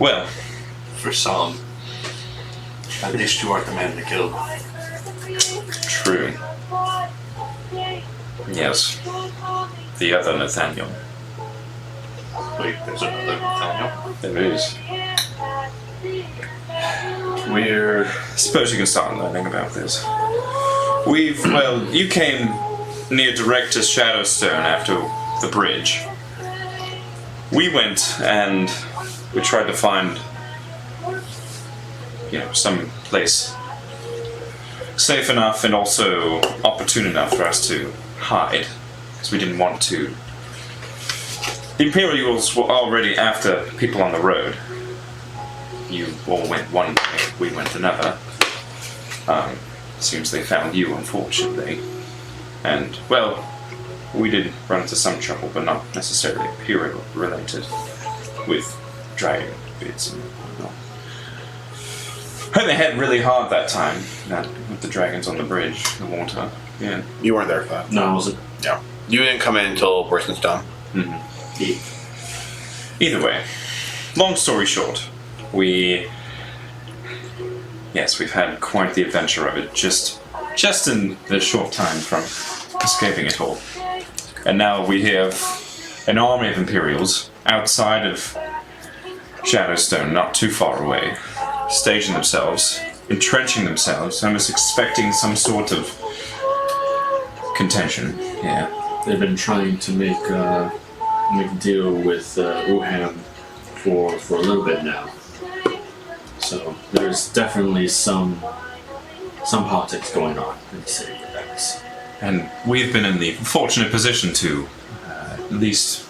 Well, For some. At least you aren't the man to kill. true. Yes. The other Nathaniel. Wait, there's another Nathaniel? There is. We're I suppose you can start learning about this. You came near Director's Shadowstone after the bridge. We went and we tried to find, some place safe enough and also opportune enough for us to hide, because we didn't want to. The Imperials were already after people on the road. You all went one way, we went another. Seems they found you, unfortunately. And, we did run into some trouble, but not necessarily Imperial related, with dragon bits and whatnot. I think they had really hard that time, with the dragons on the bridge, the water. Yeah. You weren't there for that. no, it wasn't. No. You didn't come in until Briston's done. Either way, long story short, we've had quite the adventure of it, just in the short time from escaping it all. And now we have an army of Imperials outside of Shadowstone, not too far away, staging themselves, entrenching themselves. I was expecting some sort of contention. Yeah. They've been trying to make a deal with Wuhan for a little bit now. So there's definitely some politics going on in the city with that. And we've been in the fortunate position to at least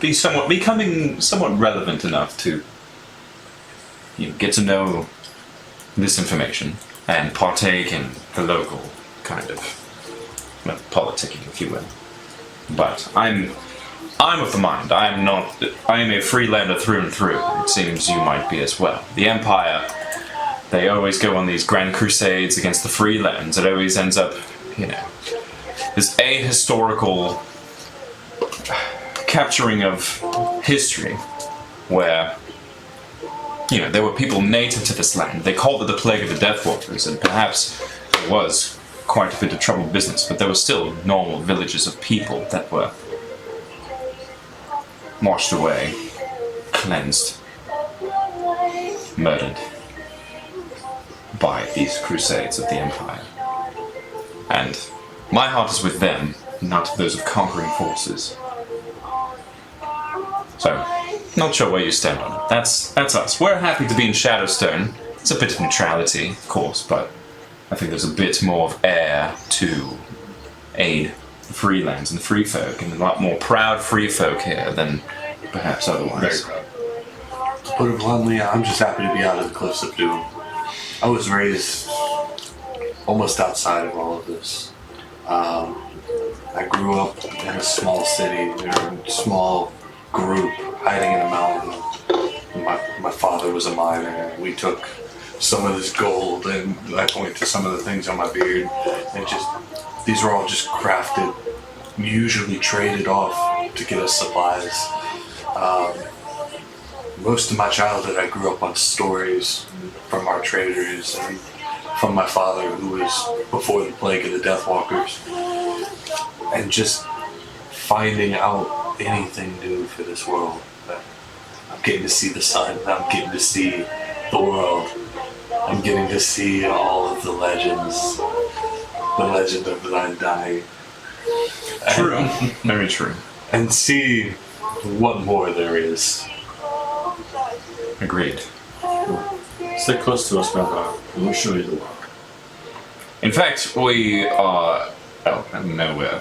becoming somewhat relevant enough to get to know this information and partake in the local kind of politicking, if you will. But I'm of the mind. I am a Freelander through and through. It seems you might be as well. The Empire, they always go on these grand crusades against the Freelands. It always ends up, this ahistorical capturing of history where, there were people native to this land. They called it the Plague of the Death Walkers, and perhaps it was quite a bit of troubled business, but there were still normal villages of people that were washed away, cleansed, murdered. by these crusades of the Empire. And my heart is with them, not those of conquering forces. So, not sure where you stand on it. That's us. We're happy to be in Shadowstone. It's a bit of neutrality, of course, but I think there's a bit more of air to aid the free lands and free folk, and a lot more proud free folk here than perhaps otherwise. Very proud. To put it bluntly, I'm just happy to be out of the Cliffs of Doom. I was raised almost outside of all of this. I grew up in a small city, or a small group hiding in a mountain. My father was a miner, and we took some of this gold, and I point to some of the things on my beard, and these were all just crafted, usually traded off to get us supplies. Most of my childhood I grew up on stories from our traders and from my father, who was before the plague of the Deathwalkers, and just finding out anything new for this world. I'm getting to see the sun, I'm getting to see the world, I'm getting to see all of the legends, the legend of the undying. True. Very true. And see what more there is. Agreed. Stick close to us, brother. We'll show you the world. In fact, we are... Oh, I don't know where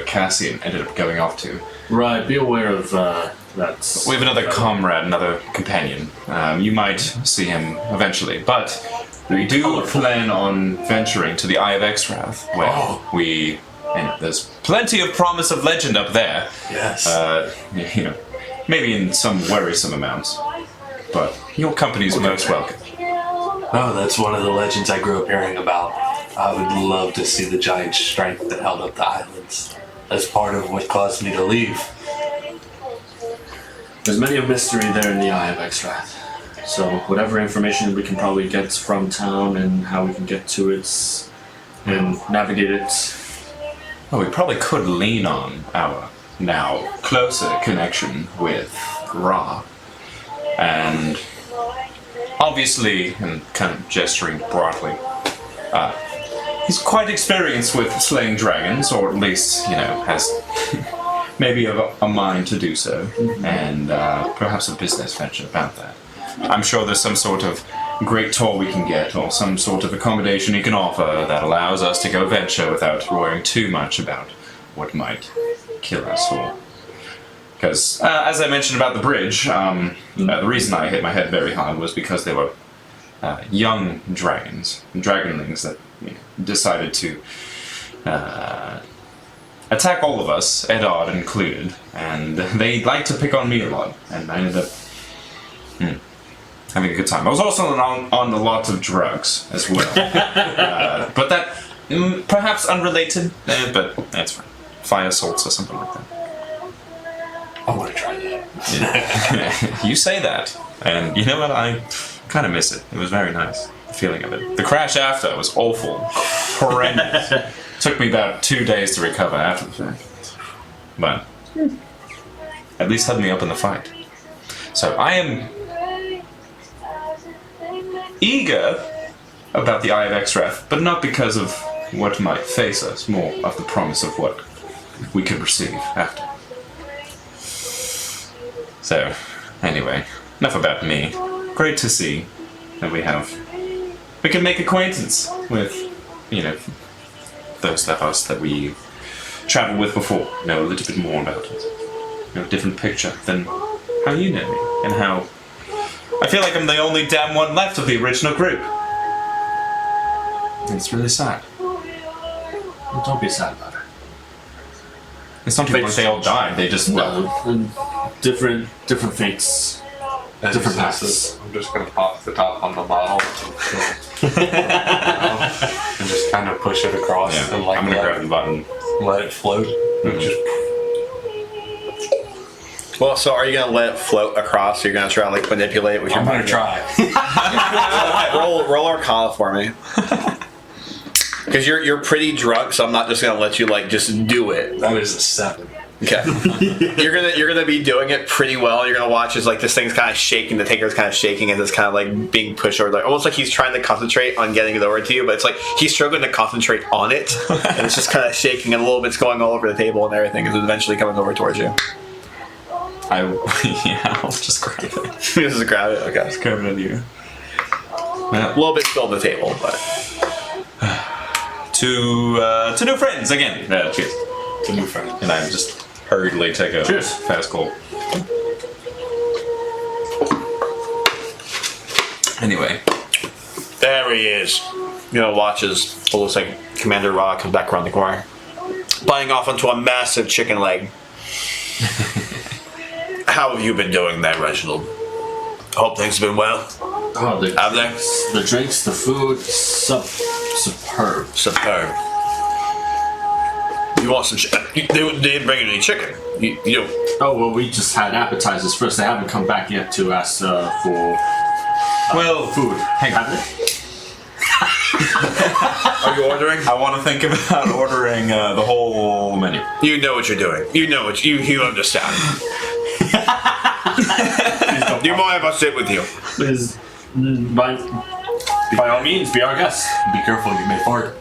Cassian ended up going off to. Right, be aware of that. We have another comrade, another companion. You might see him eventually, but we do plan on venturing to the Eye of Exrath, where there's plenty of promise of legend up there. Yes. Maybe in some worrisome amounts, but your company's most welcome. Oh, that's one of the legends I grew up hearing about. I would love to see the giant strength that held up the islands. That's part of what caused me to leave. There's many a mystery there in the Eye of Exrath. So whatever information we can probably get from town and how we can get to it and navigate it. Well, we probably could lean on our now closer connection with Ra. And obviously, and kind of gesturing broadly, he's quite experienced with slaying dragons, or at least, has maybe a mind to do so, and perhaps a business venture about that. I'm sure there's some sort of great tour we can get, or some sort of accommodation he can offer that allows us to go venture without worrying too much about what might kill us, or... Because, as I mentioned about the bridge, the reason I hit my head very hard was because they were young dragons, dragonlings that decided to attack all of us, Eddard included, and they liked to pick on me a lot, and I ended up having a good time. I was also on a lot of drugs as well, but that perhaps unrelated, but that's fine. Fire salts or something like that. I want to try that. You say that, and you know what? I kind of miss it. It was very nice, the feeling of it. The crash after was awful, horrendous. Took me about 2 days to recover after the fact, but at least had me up in the fight. So I am eager about the Eye of Exrath, but not because of what might face us, more of the promise of what we could receive after. So, anyway, enough about me. Great to see that we can make acquaintance with, those of us that we traveled with before. Know a little bit more about it. A different picture than how you know me, and how I feel like I'm the only damn one left of the original group. It's really sad. Well, don't be sad about it. It's not even like they all died, they just... Different fates. Different paths. I'm just gonna pop the top on the bottle and just kind of push it across and I'm gonna grab the button. let it float. And just Well, so are you gonna let it float across? Or you're gonna try to manipulate it with your I'm gonna mind? try. roll Arcana for me. Because you're pretty drunk, so I'm not just gonna let you just do it. That is a 7. Okay. you're gonna be doing it pretty well. You're gonna watch as like this thing's kind of shaking, the tanker's kind of shaking, and it's kind of like being pushed over, like almost like he's trying to concentrate on getting it over to you, but it's like he's struggling to concentrate on it, and it's just kind of shaking, and a little bit's going all over the table and everything, and it's eventually coming over towards you. I'll just grab it. You just grab it. Okay. Just grab it on you. A little bit still on the table, but To new friends again. Cheers. To new friend. And I just hurriedly take a Cheers. fast gulp. Anyway, there he is. You know, watches. It looks like Commander Ra comes back around the corner, biting off onto a massive chicken leg. How have you been doing there, Reginald? Hope things have been well. Oh, Have they? the drinks, the food, superb. Superb. You want some chicken? They didn't bring any chicken. You don't. Oh, well, we just had appetizers first. They haven't come back yet to ask for food. hang on. Have they? Are you ordering? I want to think about ordering the whole menu. You know what you're doing. You know what you understand. Do you mind if I sit with you? Please, by all means, be our guest. Be careful, you may fart.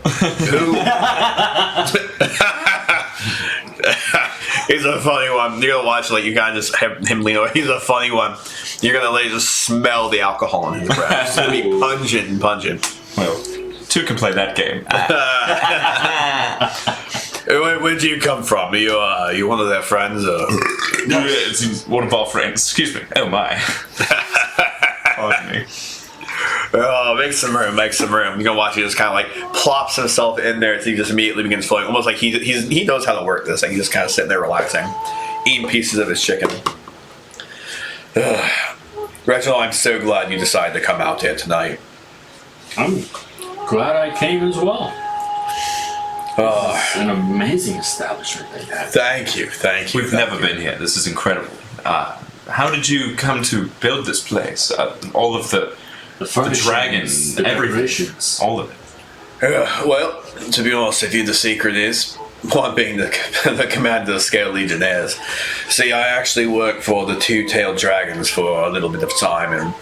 He's a funny one. You're gonna watch, like, you kind of just have him lean over. He's a funny one. You're gonna let just smell the alcohol in his breath. It's gonna be pungent and pungent. Well, two can play that game. Where'd you come from? Are you one of their friends? It's one of our friends. Excuse me. Oh my. Pardon me. Oh, make some room, make some room. You're gonna watch he just kind of like plops himself in there, so he just immediately begins floating, almost like he knows how to work this. Like he's just kind of sitting there relaxing, eating pieces of his chicken. Reginald, I'm so glad you decided to come out here tonight. I'm glad I came as well. It's an amazing establishment they have. Thank you. We've never been here. This is incredible. How did you come to build this place? All of the furnishings, dragons, the everything, decorations. all of it. Well, to be honest with you, the secret is one being the commander of the Scaled Legionaries. See, I actually worked for the Two-Tailed Dragons for a little bit of time, and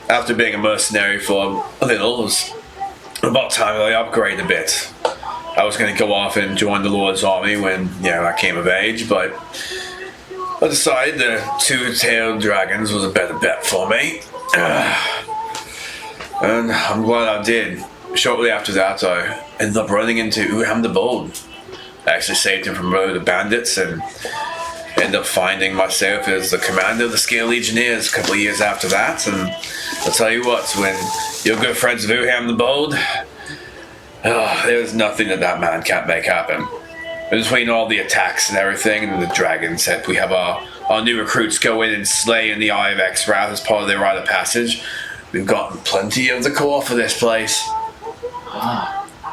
after being a mercenary for a little, it was about time I upgrade a bit. I was going to go off and join the Lord's army when, I came of age, but I decided the Two-Tailed Dragons was a better bet for me. And I'm glad I did. Shortly after that, I ended up running into Uham the Bold. I actually saved him from a load of bandits and ended up finding myself as the commander of the Scaled Legionaries a couple of years after that. And I'll tell you what, when you're good friends with Uham the Bold, there's nothing that man can't make happen. Between all the attacks and everything, and the dragons that we have our new recruits go in and slay in the Eye of Exwrath as part of their rite of passage, we've gotten plenty of the core for this place.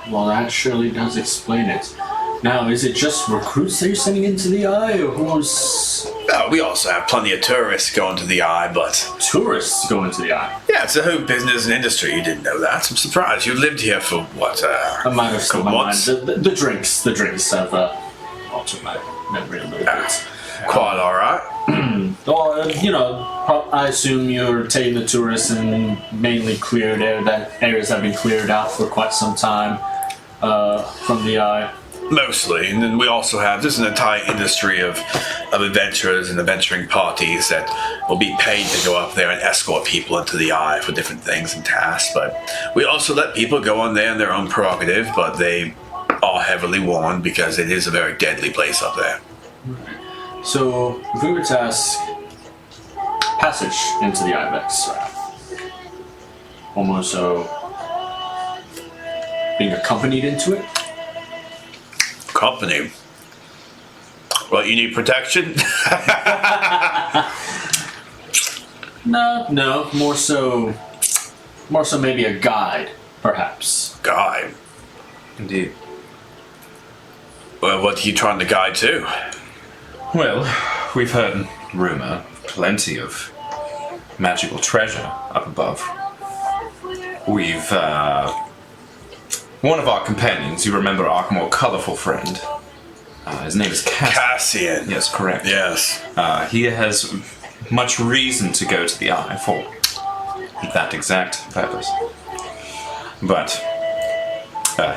Well, that surely does explain it. Now, is it just recruits that you're sending into the Eye, or who's... We also have plenty of tourists going to the Eye, but... Tourists going to the Eye? Yeah, it's a whole business and industry. You didn't know that. I'm surprised. You lived here for, what, I might have slipped my mind. months? The drinks have altered my memory a little bit. Quite alright. Or, I assume you're taking the tourists and mainly cleared areas that have been cleared out for quite some time from the Eye. Mostly. And then we also have just an entire industry of adventurers and adventuring parties that will be paid to go up there and escort people into the Eye for different things and tasks. But we also let people go on there in their own prerogative, but they are heavily warned because it is a very deadly place up there. So, if we were to ask passage into the Eye of Exwrath, almost so being accompanied into it? Company. Well, you need protection? No, more so maybe a guide, perhaps. Guide. Indeed. Well, what are you trying to guide to? Well, we've heard rumor, plenty of magical treasure up above. We've, one of our companions, you remember our more colorful friend, His name is Cassian. Cassian. Yes, correct. Yes. He has much reason to go to the Eye for that exact purpose. But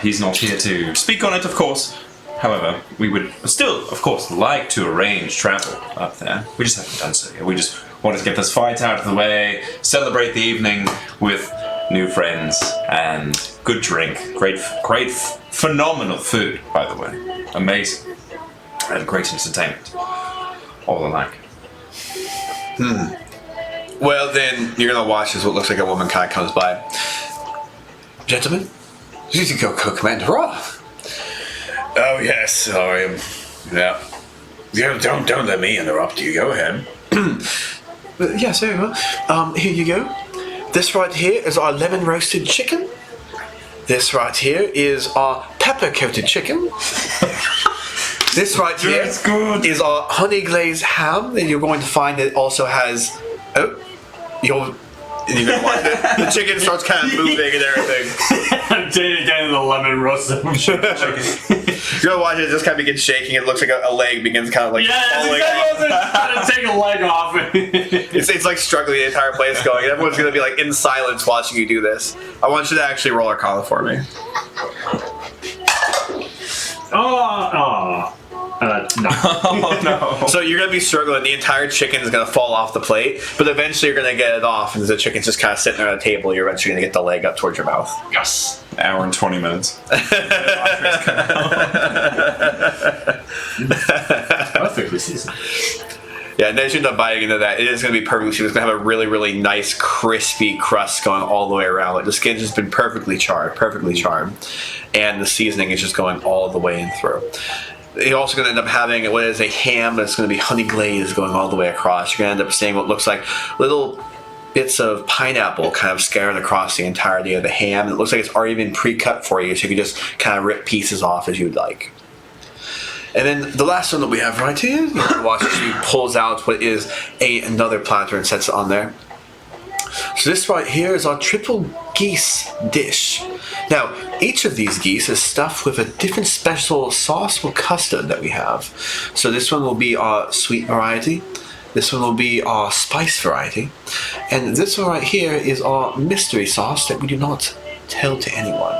he's not here to speak on it, of course. However, we would still, of course, like to arrange travel up there. We just haven't done so yet. We just want to get this fight out of the way, celebrate the evening with new friends and good drink. Great, phenomenal food, by the way. Amazing. And great entertainment. All alike. Well, then you're gonna watch as what looks like a woman kind of comes by. Gentlemen, you can go cook Commander Raw. Oh yes, sorry. Yeah. Don't let me interrupt you. Go ahead. Yes, very well. Here you go. This right here is our lemon roasted chicken. This right here is our pepper coated chicken. This right here is our honey glazed ham, and you're going to find it also has. You're gonna watch it. The chicken starts kind of moving and everything. I'm doing again the lemon roasted chicken. You're gonna watch it just kind of begin shaking. It looks like a leg begins kind of like falling off. Trying to take a leg off. It's like struggling the entire place going. Everyone's gonna be like in silence watching you do this. I want you to actually roll Arcana for me. No. Oh no. So you're gonna be struggling. The entire chicken is gonna fall off the plate, but eventually you're gonna get it off, and the chicken's just kind of sitting there on the table. You're eventually gonna get the leg up towards your mouth. Yes. An hour and 20 minutes. Perfectly seasoned. Yeah, and as you end up biting into that, it is going to be perfectly sweet. It's going to have a really, really nice, crispy crust going all the way around. Like the skin's just been perfectly charred, and the seasoning is just going all the way in through. You're also going to end up having what is a ham that's going to be honey glazed going all the way across. You're going to end up seeing what looks like little bits of pineapple kind of scattered across the entirety of the ham. It looks like it's already been pre-cut for you, so you can just kind of rip pieces off as you'd like. And then the last one that we have right here, watch as she pulls out what is another platter and sets it on there. So this right here is our triple geese dish. Now, each of these geese is stuffed with a different special sauce or custard that we have. So this one will be our sweet variety. This one will be our spice variety. And this one right here is our mystery sauce that we do not tell to anyone.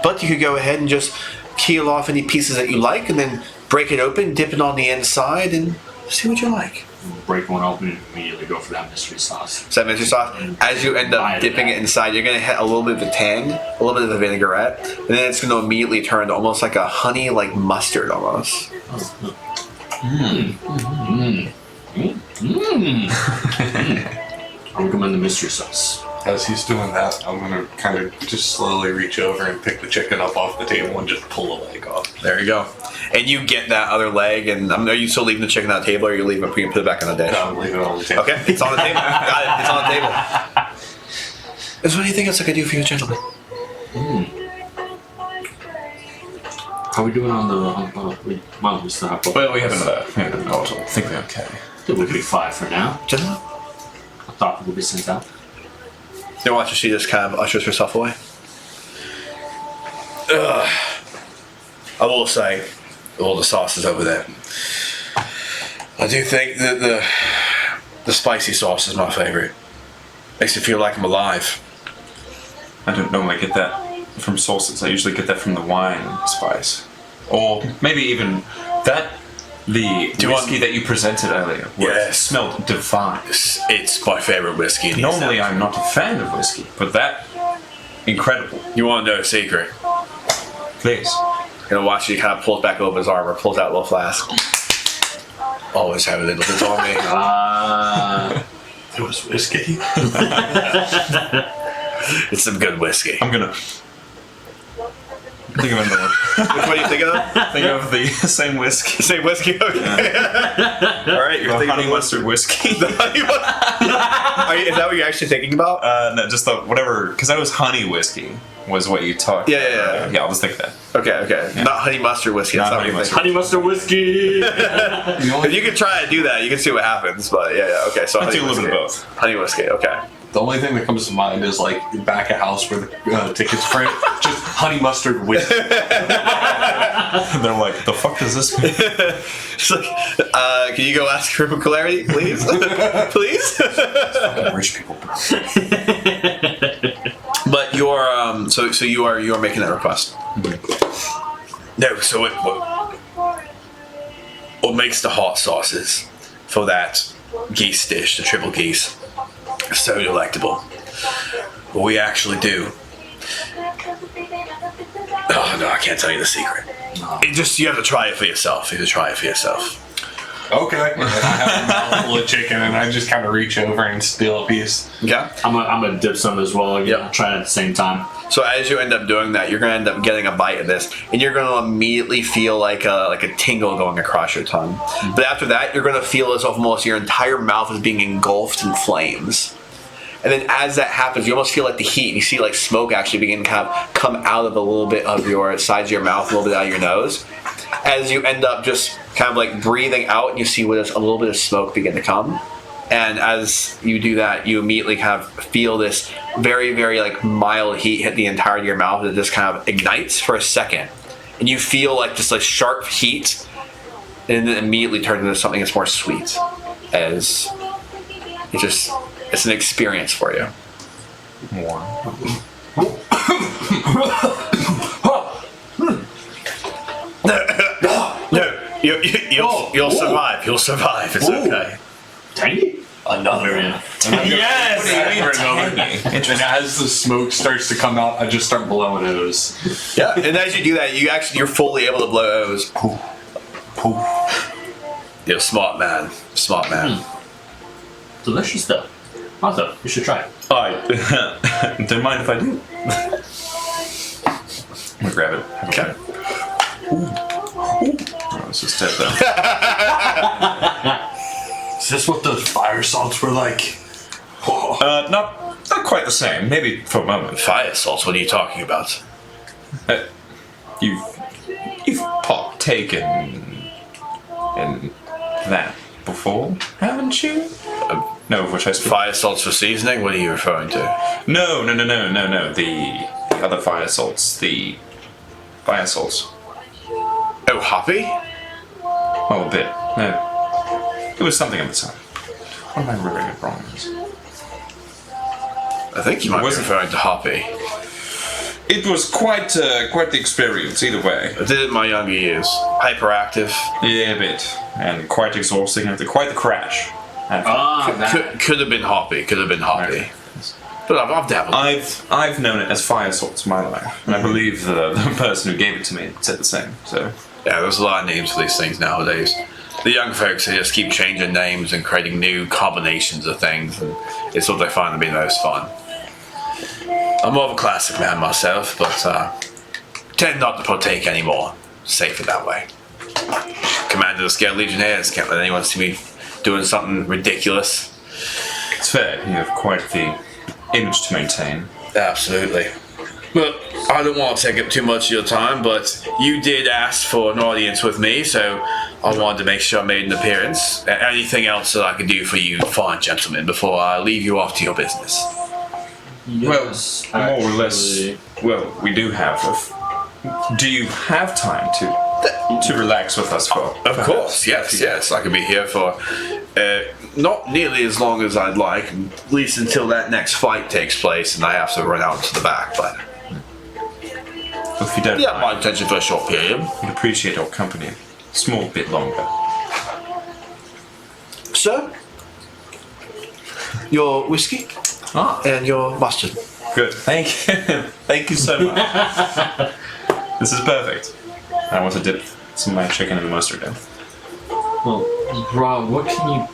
But you could go ahead and just peel off any pieces that you like and then break it open, dip it on the inside, and see what you like. Break one open and immediately go for that mystery sauce. So that mystery sauce, as you end up dipping it inside, you're going to hit a little bit of a tang, a little bit of a vinaigrette, and then it's going to immediately turn to almost like a honey, like mustard almost. I recommend the mystery sauce. As he's doing that, I'm gonna kind of just slowly reach over and pick the chicken up off the table and just pull a leg off. There you go. And you get that other leg, and are you still leaving the chicken on the table, or are you leaving it, put it back on the dish? No, I'm leaving it on the table. Okay, it's on the table. Got it. It's on the table. Is there anything else I can do for you, gentlemen? How are we doing on the... Well, we still have... Well, we have another bottle. I think we're okay. It would be 5 for now. Gentlemen? I thought it would be sent out. You watch as she just kind of ushers herself away. I will say, all the sauce is over there. I do think that the spicy sauce is my favorite. Makes me feel like I'm alive. I don't normally get that from sauces. I usually get that from the wine spice. Or maybe even that... The whiskey that you presented earlier smelled divine. It's my favorite whiskey. Normally I'm not a fan of whiskey, but that... incredible. You want to know a secret? Please. You're going to watch, he kind of pulls back over his armor, pulls out a little flask. Always have a little bit on me. It was whiskey. It's some good whiskey. I'm gonna... think of another one. Which one are you thinking of? Think of the same whiskey. Same whiskey? Okay. All right, you're The thinking honey of mustard whiskey. is that what you're actually thinking about? No, just the whatever, because that was honey whiskey, was what you talked about. Yeah. Yeah, I'll just think of that. Okay. Yeah. Not honey mustard whiskey. That's Not not honey what you're Honey mustard whiskey! If you can try to do that, you can see what happens. But yeah. Okay, so I'll honey do a little bit whiskey. of both. Honey whiskey. Okay. The only thing that comes to mind is like back at house where the tickets print, just honey mustard whiskey. And they're like, the fuck does this mean? It's like, can you go ask for clarity, please? Please? Fucking rich people, bro. But you're so you are making that request. No, so what makes the hot sauces for that geese dish, the triple geese, so delectable? What we actually do. Oh no, I can't tell you the secret. You have to try it for yourself. Okay. And I have a mouthful of chicken, and I just kind of reach over and steal a piece. Yeah. I'm gonna dip some as well. Yep. Try it at the same time. So as you end up doing that, you're gonna end up getting a bite of this, and you're gonna immediately feel like a tingle going across your tongue. Mm-hmm. But after that, you're gonna feel as if almost your entire mouth is being engulfed in flames. And then as that happens, you almost feel like the heat, and you see like smoke actually begin to kind of come out of a little bit of your sides of your mouth, a little bit out of your nose. As you end up just kind of like breathing out, and you see where there's a little bit of smoke begin to come. And as you do that, you immediately kind of feel this very, very like mild heat hit the entirety of your mouth. It just kind of ignites for a second. And you feel like this like sharp heat, and then immediately turns into something that's more sweet. As it's an experience for you. More. No, you'll survive. You'll survive. It's okay. Tangy? Another. Yes! And as the smoke starts to come out, I just start blowing O's. Yeah, and as you do that, you're fully able to blow O's. You're a smart man. Delicious though. Arthur, you should try it. Don't mind if I do. I'm gonna grab it. Okay. Oh, it's just dead though. Is this what those fire salts were like? Not quite the same. Maybe for a moment. Fire salts. What are you talking about? You've partaken in that before, haven't you? No, of which I speak. Fire salts for seasoning? What are you referring to? No. The other fire salts. The fire salts. Oh, hoppy? Well, a bit. No. It was something at the time. What am I remembering wrong? I think you might be referring to hoppy. It was quite the experience, either way. I did it in my younger years. Hyperactive. Yeah, a bit. And quite exhausting after quite the crash. Could have been hoppy. Okay. But I've dabbled. I've known it as fire salts my life, and I believe the person who gave it to me said the same. So Yeah, there's a lot of names for these things nowadays. The young folks, they just keep changing names and creating new combinations of things, and it's what they find to be the most fun. I'm more of a classic man myself, but tend not to partake anymore. Safer that way. Commander of the Scaled Legionaries, can't let anyone see me doing something ridiculous. it's fair. You have quite the image to maintain. Absolutely. Well, I don't want to take up too much of your time, but you did ask for an audience with me, so I wanted to make sure I made an appearance. Anything else that I could do for you fine gentlemen before I leave you off to your business? Yes, More or less. actually. Well, we do have. Do you have time to relax with us for? Of course, yes. I could be here for not nearly as long as I'd like, at least until that next fight takes place and I have to run out to the back, but If you don't yeah, my mind, intention for a short period. we'd appreciate your company a small bit longer. Sir, your whiskey and your mustard. Good. Thank you. Thank you so much. This is perfect. I want to dip some of my chicken in the mustard in. Well, Rob, what can you...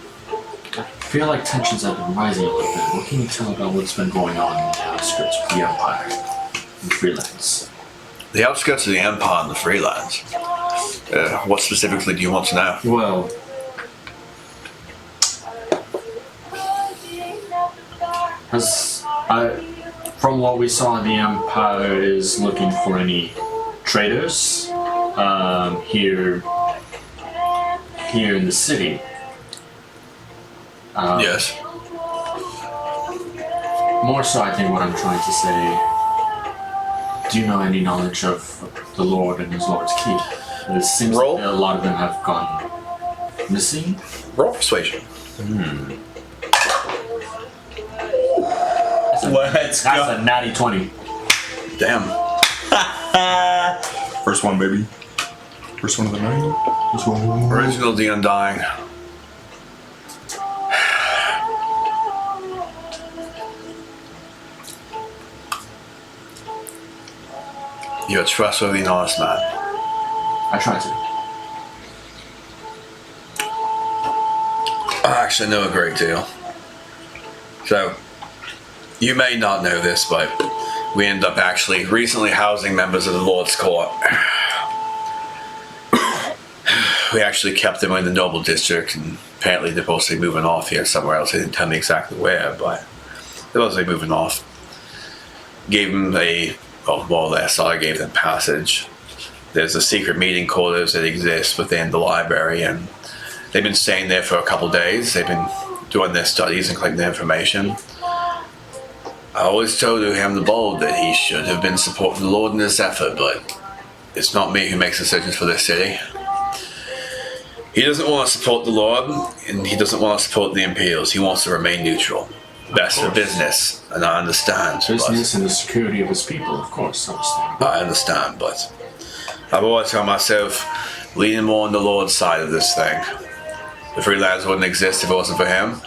I feel like tensions have been rising a little bit. What can you tell about what's been going on in the outskirts of the Empire and Freelance? The outskirts of the Empire and the Freelands. What specifically do you want to know? Well... From what we saw, the Empire is looking for any traders here in the city. Yes. More so, I think what I'm trying to say. Do you know any knowledge of the Lord and his Lord's Keep? It seems Roll. like a lot of them have gone missing. Roll persuasion. Let's That's a natty 20. Damn. First one, baby. First one of the night. First one. Original the Undying. You're a trustworthy and honest man. I tried to. I actually know a great deal. So, you may not know this, but we ended up actually recently housing members of the Lord's Court. We actually kept them in the Noble District, and apparently they're supposed to be moving off here somewhere else. They didn't tell me exactly where, but they're supposed to be moving off. Gave them more or less, I gave them passage. There's a secret meeting quarters that exists within the library, and they've been staying there for a couple days. They've been doing their studies and collecting their information. I always told him the bold that he should have been supporting the Lord in this effort, but it's not me who makes decisions for this city. He doesn't want to support the Lord, and he doesn't want to support the Imperials. He wants to remain neutral. Best for business, and I understand. Business and the security of his people, of course, understand. I understand, but I've always told myself, leaning more on the Lord's side of this thing. The Freelands wouldn't exist if it wasn't for him.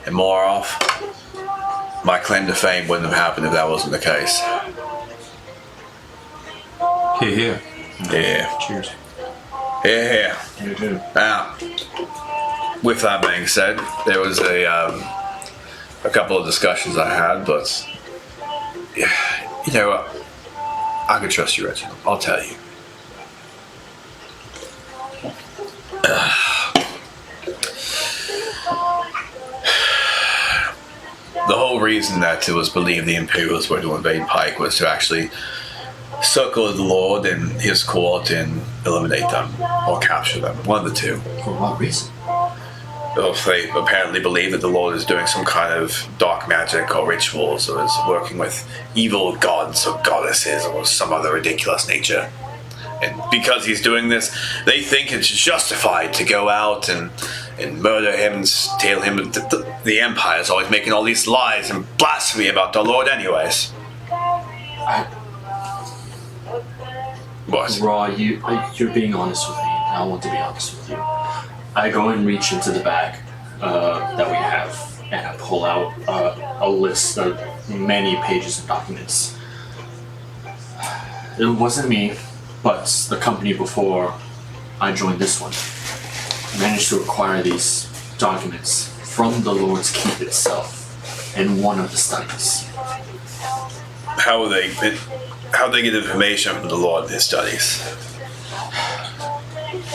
And more off, my claim to fame wouldn't have happened if that wasn't the case. Here. Yeah. Cheers. Yeah. You do. Now, with that being said, there was a couple of discussions I had, but you know what? I could trust you, Reginald. I'll tell you. The whole reason that it was believed the Imperials were to invade Pike was to actually circle the Lord and his court and eliminate them or capture them. One of the two. For what reason? Well, they apparently believe that the Lord is doing some kind of dark magic or rituals, or is working with evil gods or goddesses or some other ridiculous nature. And because he's doing this, they think it's justified to go out and murder him and steal him. The Empire is always making all these lies and blasphemy about the Lord anyways. What? Raw, you're being honest with me. I want to be honest with you. I go and reach into the bag that we have, and I pull out a list of many pages of documents. It wasn't me, but the company before I joined this one managed to acquire these documents from the Lord's Keep itself in one of the studies. How they get information from the Lord in his studies?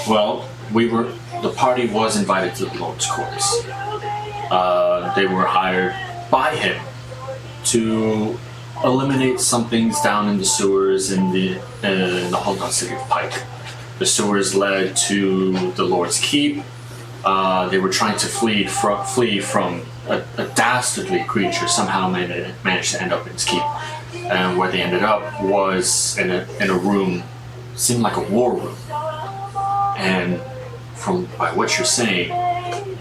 Well, the party was invited to the Lord's courts. They were hired by him to eliminate some things down in the sewers in the Hulk city of Pike. The sewers led to the Lord's Keep. They were trying to flee from a dastardly creature. Somehow managed to end up in his keep, and where they ended up was in a room, seemed like a war room. And by what you're saying,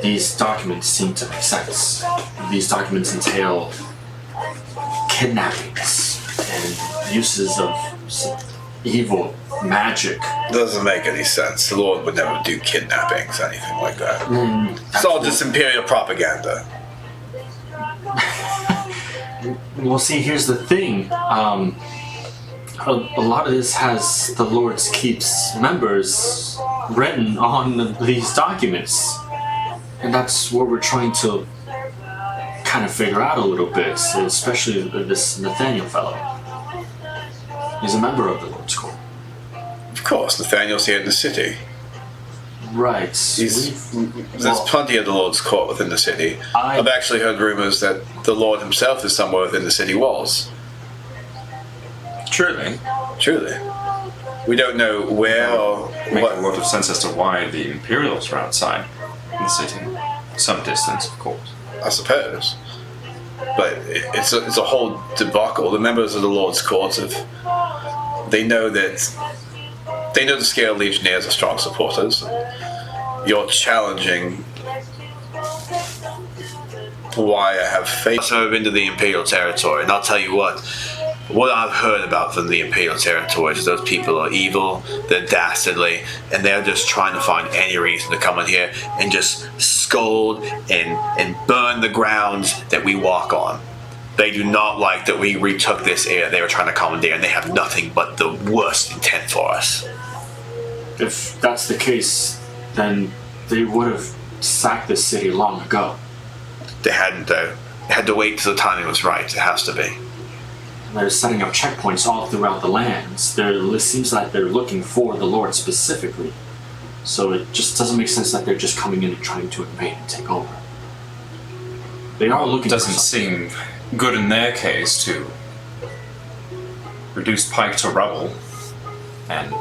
these documents seem to make sense. These documents entail kidnappings and uses of evil magic. Doesn't make any sense. The Lord would never do kidnappings, anything like that. It's all just Imperial propaganda. Well, see, here's the thing. A lot of this has the Lord's Keep's members written on these documents. And that's what we're trying to kind of figure out a little bit, especially this Nathaniel fellow. He's a member of the Lord's Court. Of course, Nathaniel's here in the city. Right. There's plenty of the Lord's Court within the city. I've actually heard rumors that the Lord himself is somewhere within the city walls. Truly. Truly. We don't know where or Makes what. a lot of sense as to why the Imperials are outside in the city. Some distance, of course. I suppose. But it's a whole debacle. The members of the Lord's Court they know that They know the Scaled Legionaries are strong supporters. You're challenging why I have faith. So I've been to the Imperial territory, and I'll tell you what I've heard about from the Imperial territory is those people are evil, they're dastardly, and they're just trying to find any reason to come in here and just scold and burn the grounds that we walk on. They do not like that we retook this area they were trying to commandeer, and they have nothing but the worst intent for us. If that's the case, then they would have sacked this city long ago. They hadn't, though. They had to wait till the timing was right. It has to be. They're setting up checkpoints all throughout the lands. It seems like they're looking for the Lord specifically. So it just doesn't make sense that they're just coming in and trying to invade and take over. They are looking for Doesn't something. seem good in their case to reduce Pike to rubble and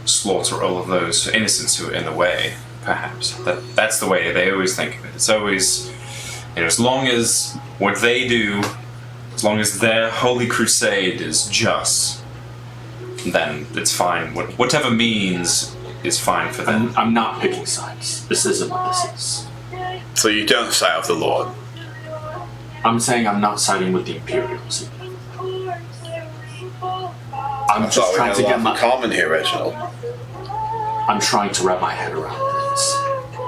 slaughter all of those innocents who are in the way, perhaps. That's the way they always think of it. It's always, as long as what they do, as long as their holy crusade is just, then it's fine. Whatever means is fine for them. I'm not picking sides. This isn't what this is. So you don't side with the Lord. I'm saying I'm not siding with the Imperials. I'm I just thought we trying had to a lot get in my. common here, Reginald. I'm trying to wrap my head around this.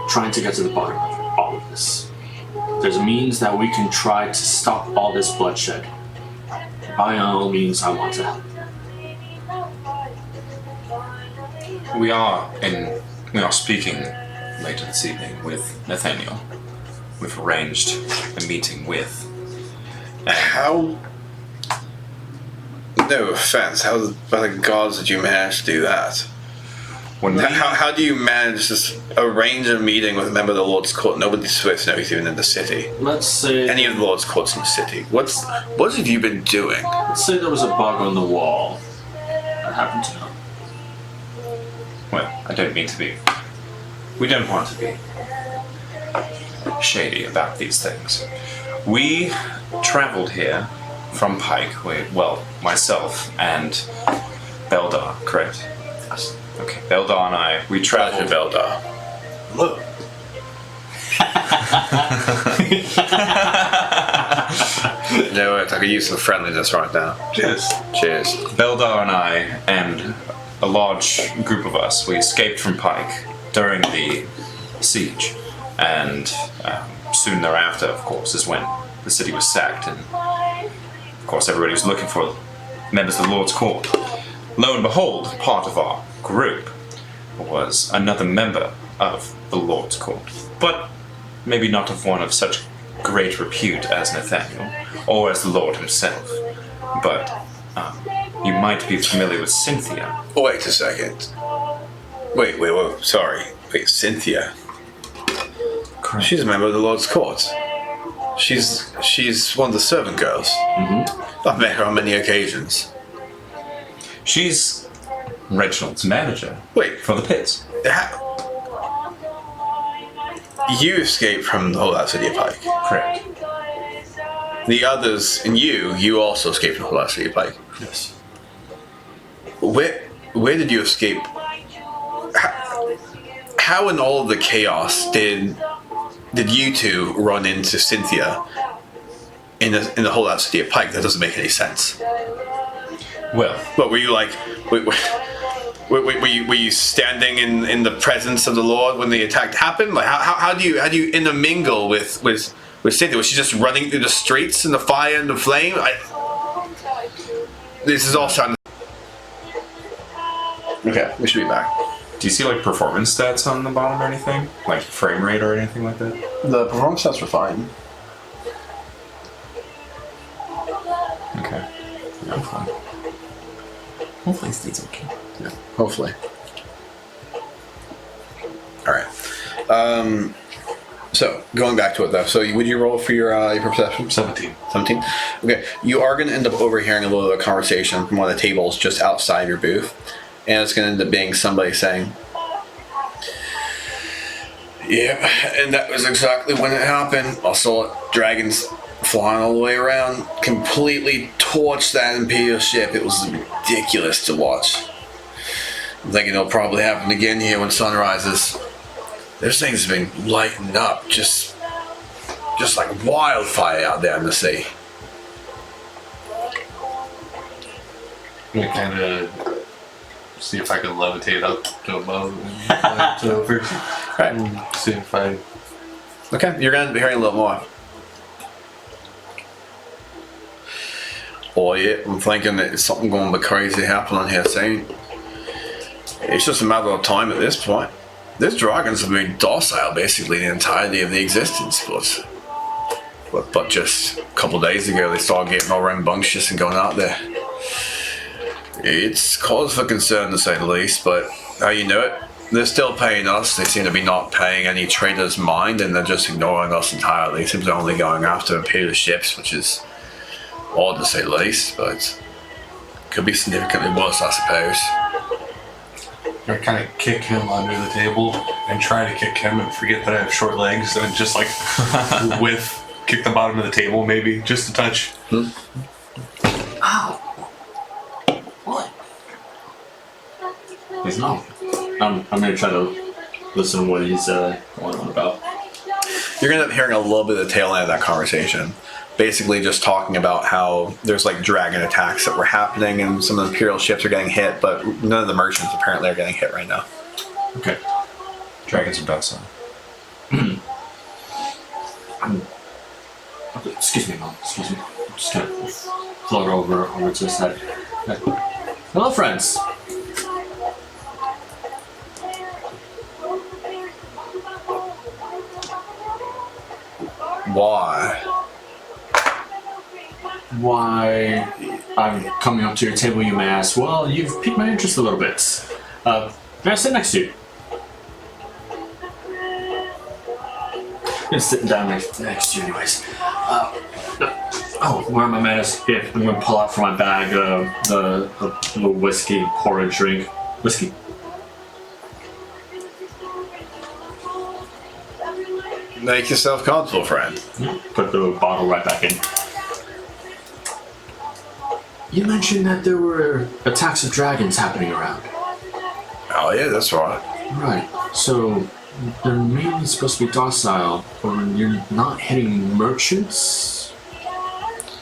Trying to get to the bottom of all of this. There's a means that we can try to stop all this bloodshed. By all means, I want to help. We are speaking later this evening with Nathaniel. We've arranged a meeting with. How? No offense. How by the gods did you manage to do that? When we, How do you manage to arrange a meeting with a member of the Lord's Court? Nobody's supposed to know he's even in the city. Let's say Any of the Lord's Courts in the city. What have you been doing? there was a bug on the wall. I happen to know. well, I don't mean to be. We don't want to be shady about these things. We traveled here from Pike. Myself and Beldar, correct? Yes. Okay, Beldar and I, we traveled. Beldar. Look. No, I could use some friendliness right now. Cheers. Cheers. Beldar and I and a large group of us, we escaped from Pike during the siege, and soon thereafter, of course, is when the city was sacked, and of course everybody was looking for members of the Lord's Court. Lo and behold, part of our group was another member of the Lord's Court, but maybe not of one of such great repute as Nathaniel, or as the Lord himself. But you might be familiar with Cynthia. Wait a second. Wait, sorry. Wait, Cynthia. Correct. She's a member of the Lord's Court. She's one of the servant girls. Mm-hmm. I've met her on many occasions. She's Reginald's manager. Wait. For the pits. You escaped from the whole city of Pike. Correct. The others, and you also escaped from the whole city of Pike. Yes. Where did you escape? How in all of the chaos did you two run into Cynthia in the whole city of Pike? That doesn't make any sense. Well, But were you like, were you standing in the presence of the Lord when the attack happened? Like how do you intermingle with Cynthia? Was she just running through the streets in the fire and the flame? This is all sounding. Okay, we should be back. do you see like performance stats on the bottom or anything? Like frame rate or anything like that? The performance stats were fine. Okay. Hopefully it stays okay. Yeah, hopefully. All right. So going back to it though. So would you roll for your perception? 17. 17. Okay. You are going to end up overhearing a little bit of a conversation from one of the tables just outside your booth, and it's going to end up being somebody saying, "Yeah, and that was exactly when it happened. I saw dragons flying all the way around, completely torched that Imperial ship. It was ridiculous to watch. I'm thinking it'll probably happen again here when sun rises. Those things have been lighting up just like wildfire out there in the sea. I'm gonna kind of see if I can levitate up to above and fly to over. Right. See if I. Okay, you're going to be hearing a little more. Oh yeah, I'm thinking that something going to be crazy happening here soon. It's just a matter of time at this point. These dragons have been docile basically the entirety of the existence, but just a couple of days ago they started getting all rambunctious and going out there. It's cause for concern to say the least, but how you know it? They're still paying us. They seem to be not paying any traders mind, and they're just ignoring us entirely. It seems they're only going after Imperial ships, which is odd to say the least, but could be significantly worse, I suppose. I kind of kick him under the table and try to kick him and forget that I have short legs and just like kick the bottom of the table maybe just a touch. Ow! What? He's not. I'm gonna try to listen to what he's going on about. You're going to end up hearing a little bit of the tail end of that conversation. Basically just talking about how there's like dragon attacks that were happening and some of the Imperial ships are getting hit, but none of the merchants apparently are getting hit right now. Okay. Dragons are docile. Excuse me, Mom. Excuse me. I'm just gonna float over to the side. Hello, friends. Why? Why I'm coming up to your table, you may ask. Well, you've piqued my interest a little bit. May I sit next to you? I'm gonna sit down next to you anyways. Where are my manners? Here, I'm gonna pull out from my bag the whiskey porridge drink. Whiskey? Make yourself comfortable, friend. Put the bottle right back in. You mentioned that there were attacks of dragons happening around. Oh yeah, that's right. Right. So they're mainly supposed to be docile, or you're not hitting merchants?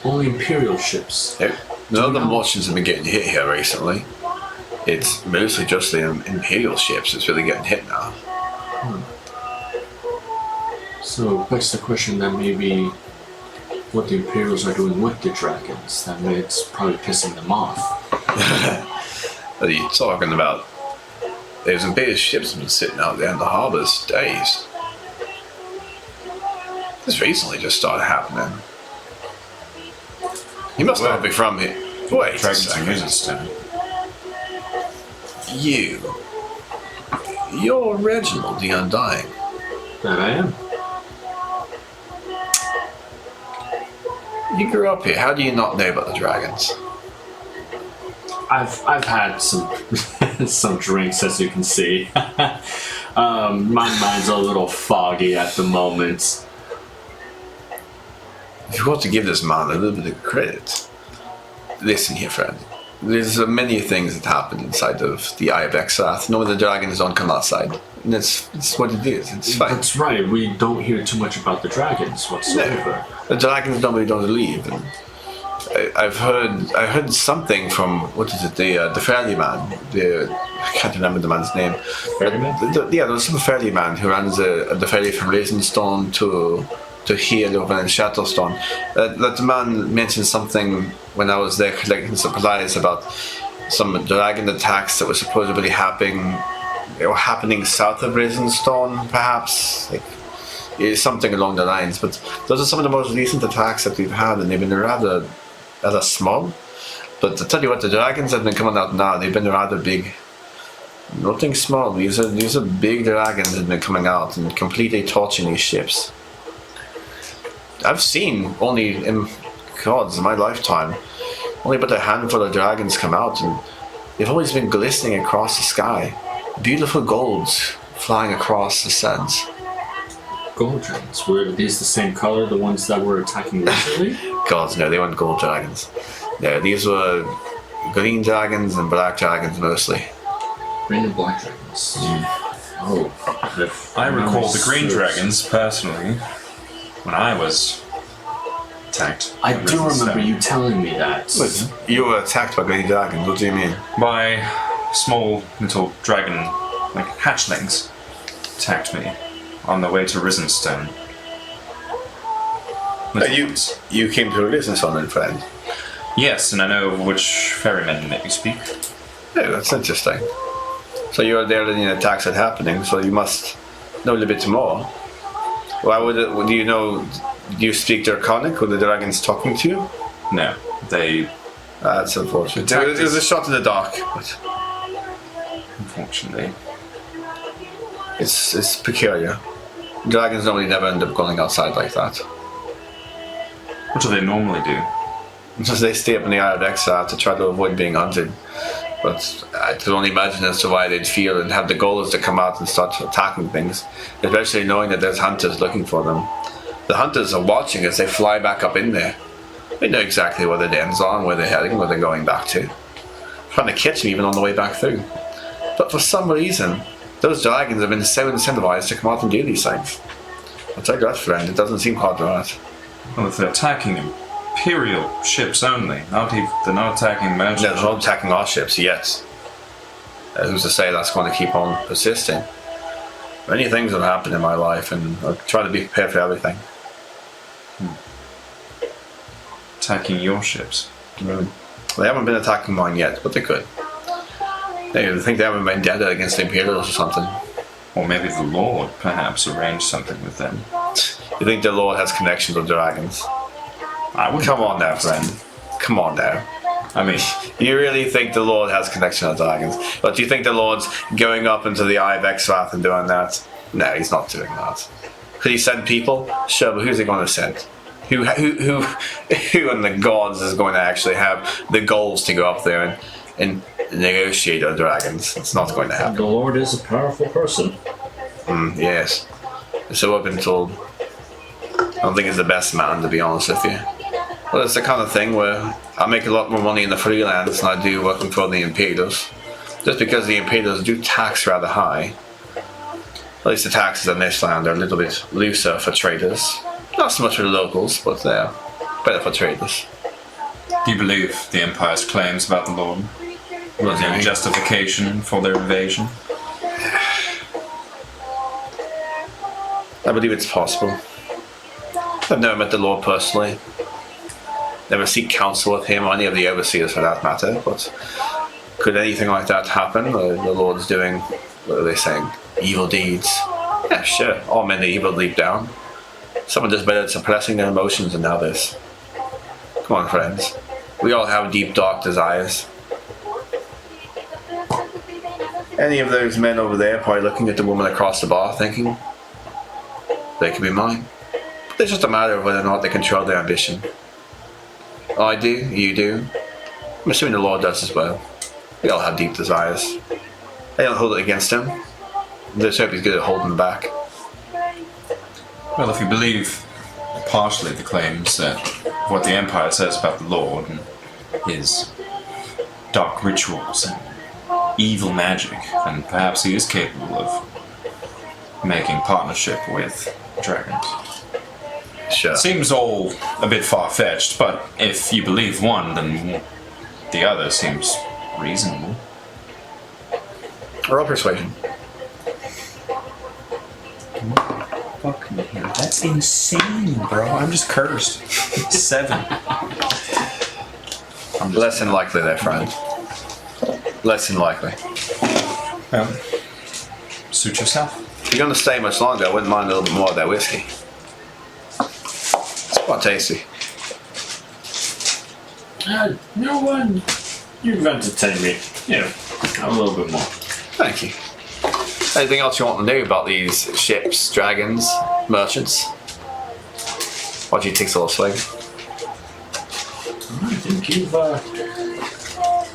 Only Imperial ships. Yep. None of the merchants have been getting hit here recently. It's mostly just the Imperial ships that's really getting hit now. So it begs the question that maybe what the Imperials are doing with the dragons, that it's probably pissing them off. What are you talking about? Those Imperial ships have been sitting out there in the harbours days. This recently just started happening. You must not be from here. Wait a Dragons are second. resistant. You're Reginald the Undying. That I am. You grew up here. How do you not know about the dragons? I've had some some drinks, as you can see. My mind's a little foggy at the moment. If you want to give this man a little bit of credit, listen here, friend. There's many things that happen inside of the Eye of Exarth. No, the dragons don't come outside. And it's what it is. It's fine. That's right. We don't hear too much about the dragons whatsoever. The dragons normally don't leave. And I heard something from, what is it, the ferryman. I can't remember the man's name. Ferryman? Yeah, there's some ferryman who runs the ferry from Ravenstone to here over in Shatterstone. That man mentioned something when I was there collecting supplies about some dragon attacks that were supposedly happening south of Ravenstone, perhaps. Something along the lines. But those are some of the most recent attacks that we've had, and they've been rather small. But to tell you what, the dragons that have been coming out now, they've been rather big. Nothing small. These are big dragons that have been coming out and completely torching these ships. I've seen only in my lifetime, only but a handful of dragons come out, and they've always been glistening across the sky. Beautiful golds flying across the sands. Gold dragons. Were these the same color, the ones that were attacking recently? Gods, no, they weren't gold dragons. No, these were green dragons and black dragons mostly. Green and black dragons. Oh. I recall the green dragons personally when I was attacked. I by do Risen remember Stone. you telling me that. You were attacked by green dragons. What do you mean? By small little dragon, like hatchlings, attacked me on the way to Risen Stone. Little ones. You came to a business on it, friend. Yes, and I know of which ferrymen that you speak. Yeah, that's interesting. So you were there when the attacks had happening, so you must know a little bit more. Why would it, do you know, do you speak Draconic? Were the dragons talking to you? No, they, That's unfortunate. It was a shot in the dark, but unfortunately, it's peculiar. Dragons normally never end up going outside like that. what do they normally do? Just they stay up in the Eye of Exile to try to avoid being hunted. But I can only imagine as to why they'd feel and have the goal is to come out and start attacking things, especially knowing that there's hunters looking for them. The hunters are watching as they fly back up in there. They know exactly where the dens are and where they're heading, where they're going back to. Trying to catch them even on the way back through. But for some reason, those dragons have been so incentivized to come out and do these things. I'll tell you that, friend, it doesn't seem quite right. Well, if they're attacking Imperial ships only, they're not attacking merchant They're not attacking our ships yet. Who's to say that's going to keep on persisting? Many things have happened in my life, and I try to be prepared for everything. attacking your ships. They haven't been attacking mine yet, but they could. They think they have a vendetta against the Imperials or something. Or maybe the Lord perhaps arranged something with them. You think the Lord has connections with dragons? I would Come on now, friend. Come on now. I mean, You really think the Lord has connection with dragons? But do you think the Lord's going up into the Eye of Exrath and doing that? No, he's not doing that. Could he send people? Sure, but who's he going to send? Who in the gods is going to actually have the goals to go up there and negotiate with dragons? It's not going to happen. The Lord is a powerful person. Yes. So I've been told. I don't think he's the best man, to be honest with you. Well, it's the kind of thing where I make a lot more money in the freelance than I do working for the Imperials. Just because the Imperials do tax rather high. At least the taxes in this land are a little bit looser for traders. Not so much for the locals, but they're better for traders. do you believe the Empire's claims about the Lord? Was there any justification for their invasion? I believe it's possible. I've never met the Lord personally. Never seek counsel with him or any of the overseers for that matter, but could anything like that happen? The Lord's doing, what are they saying? Evil deeds. Yeah, sure. All men are evil deep down. Some are just better at suppressing their emotions than others. Come on, friends. We all have deep, dark desires. Any of those men over there probably looking at the woman across the bar thinking, they could be mine. But it's just a matter of whether or not they control their ambition. I do, you do. I'm assuming the Lord does as well. We all have deep desires. They don't hold it against him. Let's hope he's good at holding them back. Well, if you believe partially the claims that what the Empire says about the Lord and his dark rituals and evil magic, then perhaps he is capable of making partnership with dragons. Sure. Seems all a bit far-fetched, but if you believe one, then the other seems reasonable. Roll persuasion. Fuck me. That's insane, bro. I'm just cursed. 7. Less than likely there, friend. Less than likely. Suit yourself. If you're going to stay much longer, I wouldn't mind a little bit more of that whiskey. It's quite tasty. No one. You've entertained me. Yeah, have a little bit more. Thank you. Anything else you want to know about these ships, dragons, merchants? Why do you take a little swig? I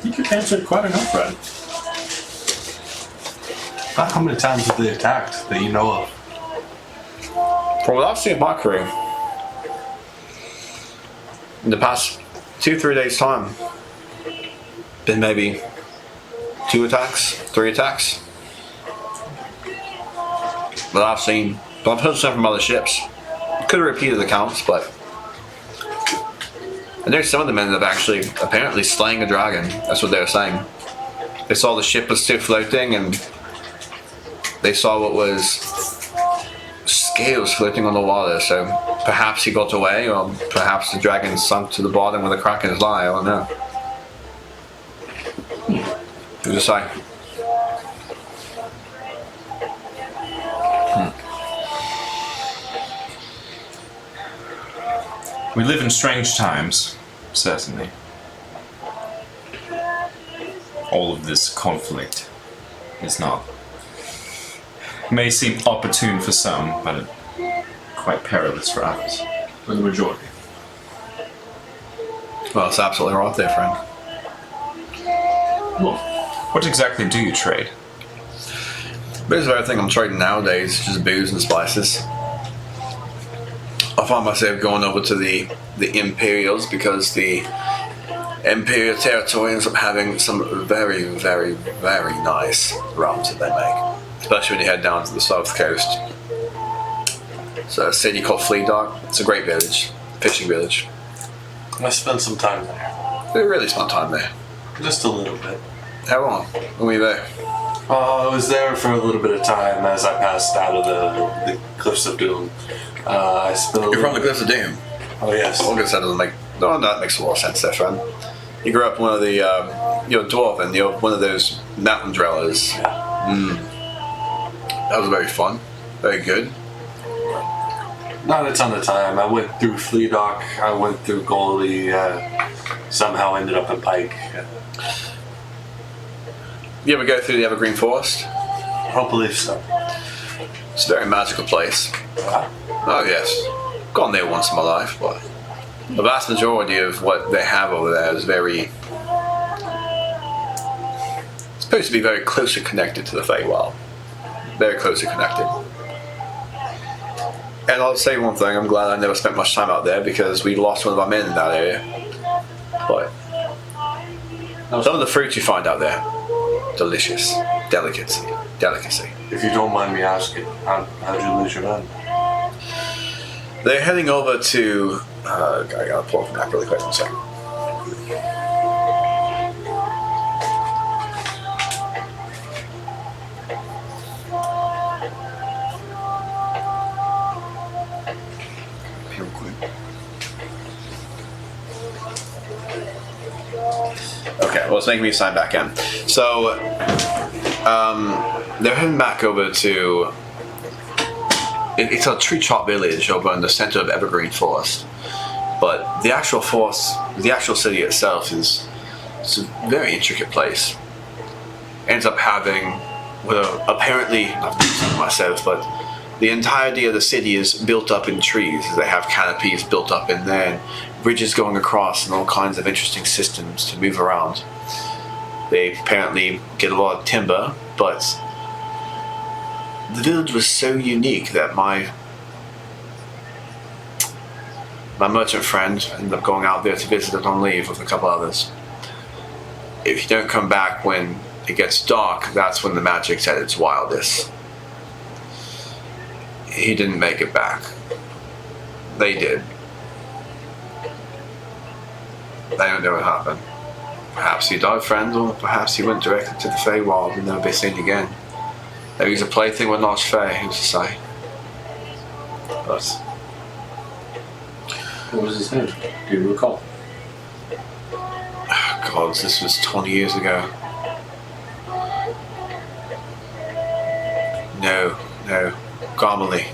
think you've answered quite enough, Brad. How many times have they attacked that you know of? From what I've seen of my crew, in the past 2-3 days' time, been maybe 2 attacks, 3 attacks. But I've seen, but I've heard some from other ships. Could have repeated the counts, but and there's some of the men that have actually apparently slaying a dragon. That's what they were saying. They saw the ship was still floating, and they saw what was scales floating on the water. So perhaps he got away, or perhaps the dragon sunk to the bottom with a crack in his eye. I don't know. Who's to say? We live in strange times, certainly. All of this conflict is not. May seem opportune for some, but quite perilous for others. For the majority. Well, it's absolutely right there, friend. Well, What exactly do you trade? Basically, everything I'm trading nowadays is just booze and spices. I find myself going over to the Imperials because the Imperial territory ends up having some very, very, very nice rums that they make. Especially when you head down to the south coast. It's a city called Flea Dock. It's a great village, fishing village. I spent some time there. We really spent time there. Just a little bit. How long? When were you there? I was there for a little bit of time as I passed out of the Cliffs of Doom. I spent a You're from little the Cliffs of Doom. Oh, yes. Well, I guess that doesn't make. No, that makes a lot of sense there, friend. You grew up one of the, you're a dwarven, you're one of those mountain dwellers. That was very fun. Very good. Not a ton of time. I went through Flea Dock. I went through Goldie. Somehow ended up in Pike. You ever go through the Evergreen Forest? I don't believe so. It's a very magical place. Oh, yes. Gone there once in my life, but the vast majority of what they have over there is very. It's supposed to be very closely connected to the Feywild. Very closely connected. And I'll say one thing, I'm glad I never spent much time out there because we lost one of our men in that area. But some of the fruits you find out there, delicious. Delicacy. If you don't mind me asking, how'd you lose your men? They're heading over to. I gotta pull up the map really quick. 1 second. Real quick. Okay, well, it's making me sign back in. So, they're heading back over to. It's a tree chop village over in the center of Evergreen Forest, but the actual forest, the actual city itself it's a very intricate place. Ends up having, well, apparently, I've done myself, but the entirety of the city is built up in trees. They have canopies built up in there, and bridges going across, and all kinds of interesting systems to move around. They apparently get a lot of timber, but the village was so unique that my merchant friend ended up going out there to visit it on leave with a couple others. If you don't come back when it gets dark, that's when the magic's at its wildest. He didn't make it back. They did. They don't know what happened. Perhaps he died, friend, or perhaps he went directly to the Feywild and never be seen again. Maybe he's a plaything with ArchFae, who's to say? But what was his name? Do you recall? God, this was 20 years ago. No. Garmally.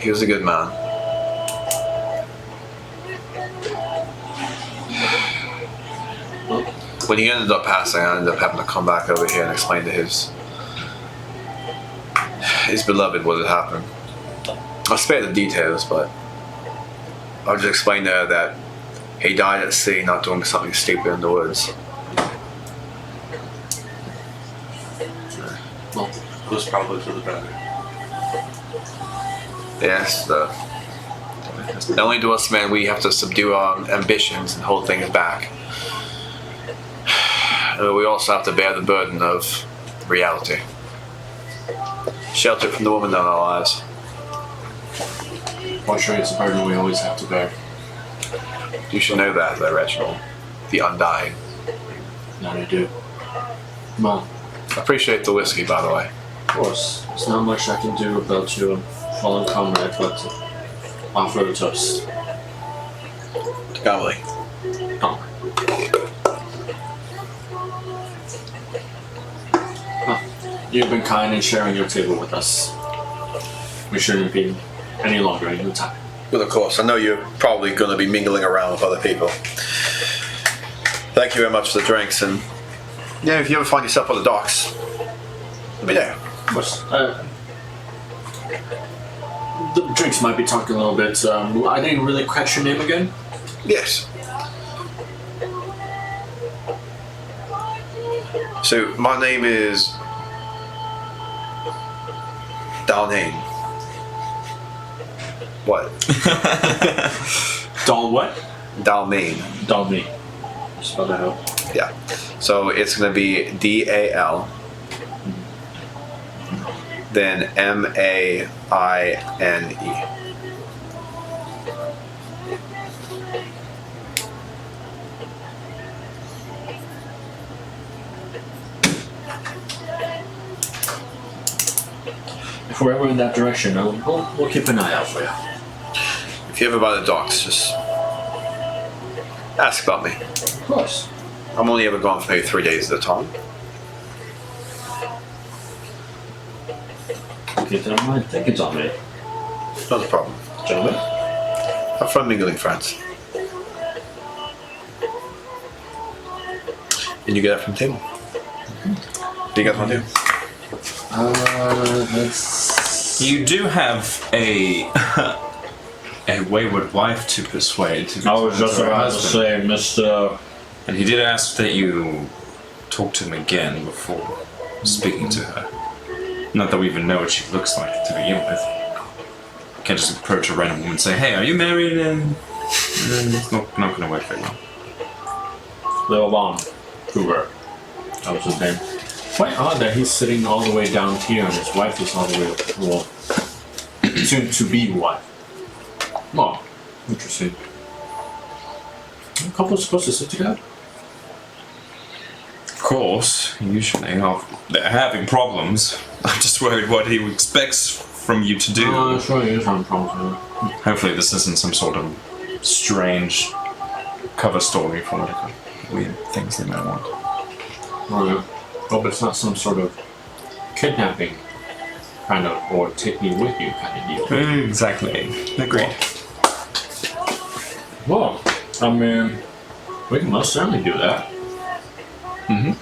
He was a good man. When he ended up passing, I ended up having to come back over here and explain to his beloved what had happened. I'll spare the details, but I'll just explain to her that he died at sea, not doing something stupid in the woods. Well, it was probably for the better. Yes, Not only do us men, we have to subdue our ambitions and hold things back. We also have to bear the burden of reality. Shelter from the woman in our lives. Fortunately, it's a burden we always have to bear. You should know that, though, Reginald. The undying. Now I do. Well, I appreciate the whiskey, by the way. of course, there's not much I can do about your fallen comrade, but to offer a toast. Golly. Oh. Well, you've been kind in sharing your table with us. We shouldn't be any longer in your time. Well, of course, I know you're probably going to be mingling around with other people. Thank you very much for the drinks, and yeah, if you ever find yourself on the docks, let me know. Of course. The drinks might be talking a little bit. I didn't really catch your name again. Yes. So, my name is Dalnane. What? Dal what? Dalmane. Dalme. Spell that out. Yeah. So it's going to be DAL, then MAINE. If we're ever in that direction, we'll keep an eye out for you. If you're ever by the docks, just ask about me. Of course. I'm only ever gone for maybe 3 days at a time. Keep that in mind. Thank you, Dalme. Not a problem. Gentlemen. Have fun mingling, friends. And you get it from the table. What do you guys want to do? Let's... You do have a a wayward wife to persuade. To I was return just to her about to husband. say, Mr. And he did ask that you talk to him again before speaking to her. Not that we even know what she looks like to begin with. You can't just approach a random woman and say, "Hey, are you married?" And it's not going to work very well. Little Bomb. Cougar. That was his name. Quite odd that he's sitting all the way down here and his wife is all the way, well, soon to be wife. Oh, interesting. Are couples supposed to sit together? Of course, usually. They're having problems. I'm just worried what he expects from you to do. Sure, he is having problems. Hopefully this isn't some sort of strange cover story for whatever weird things they might want. Oh, yeah. Hope it's not some sort of kidnapping kind of, or take me with you kind of deal. Exactly. Agreed. Well, I mean, we can most certainly do that. Mm-hmm.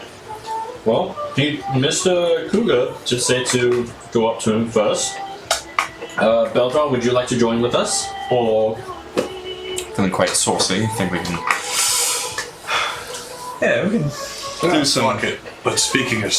Well, Mr. Cougar just say to go up to him first. Beldra, would you like to join with us? Or... Feeling quite saucy. I think we can... Yeah, we can do some... Fuck it. But speaking of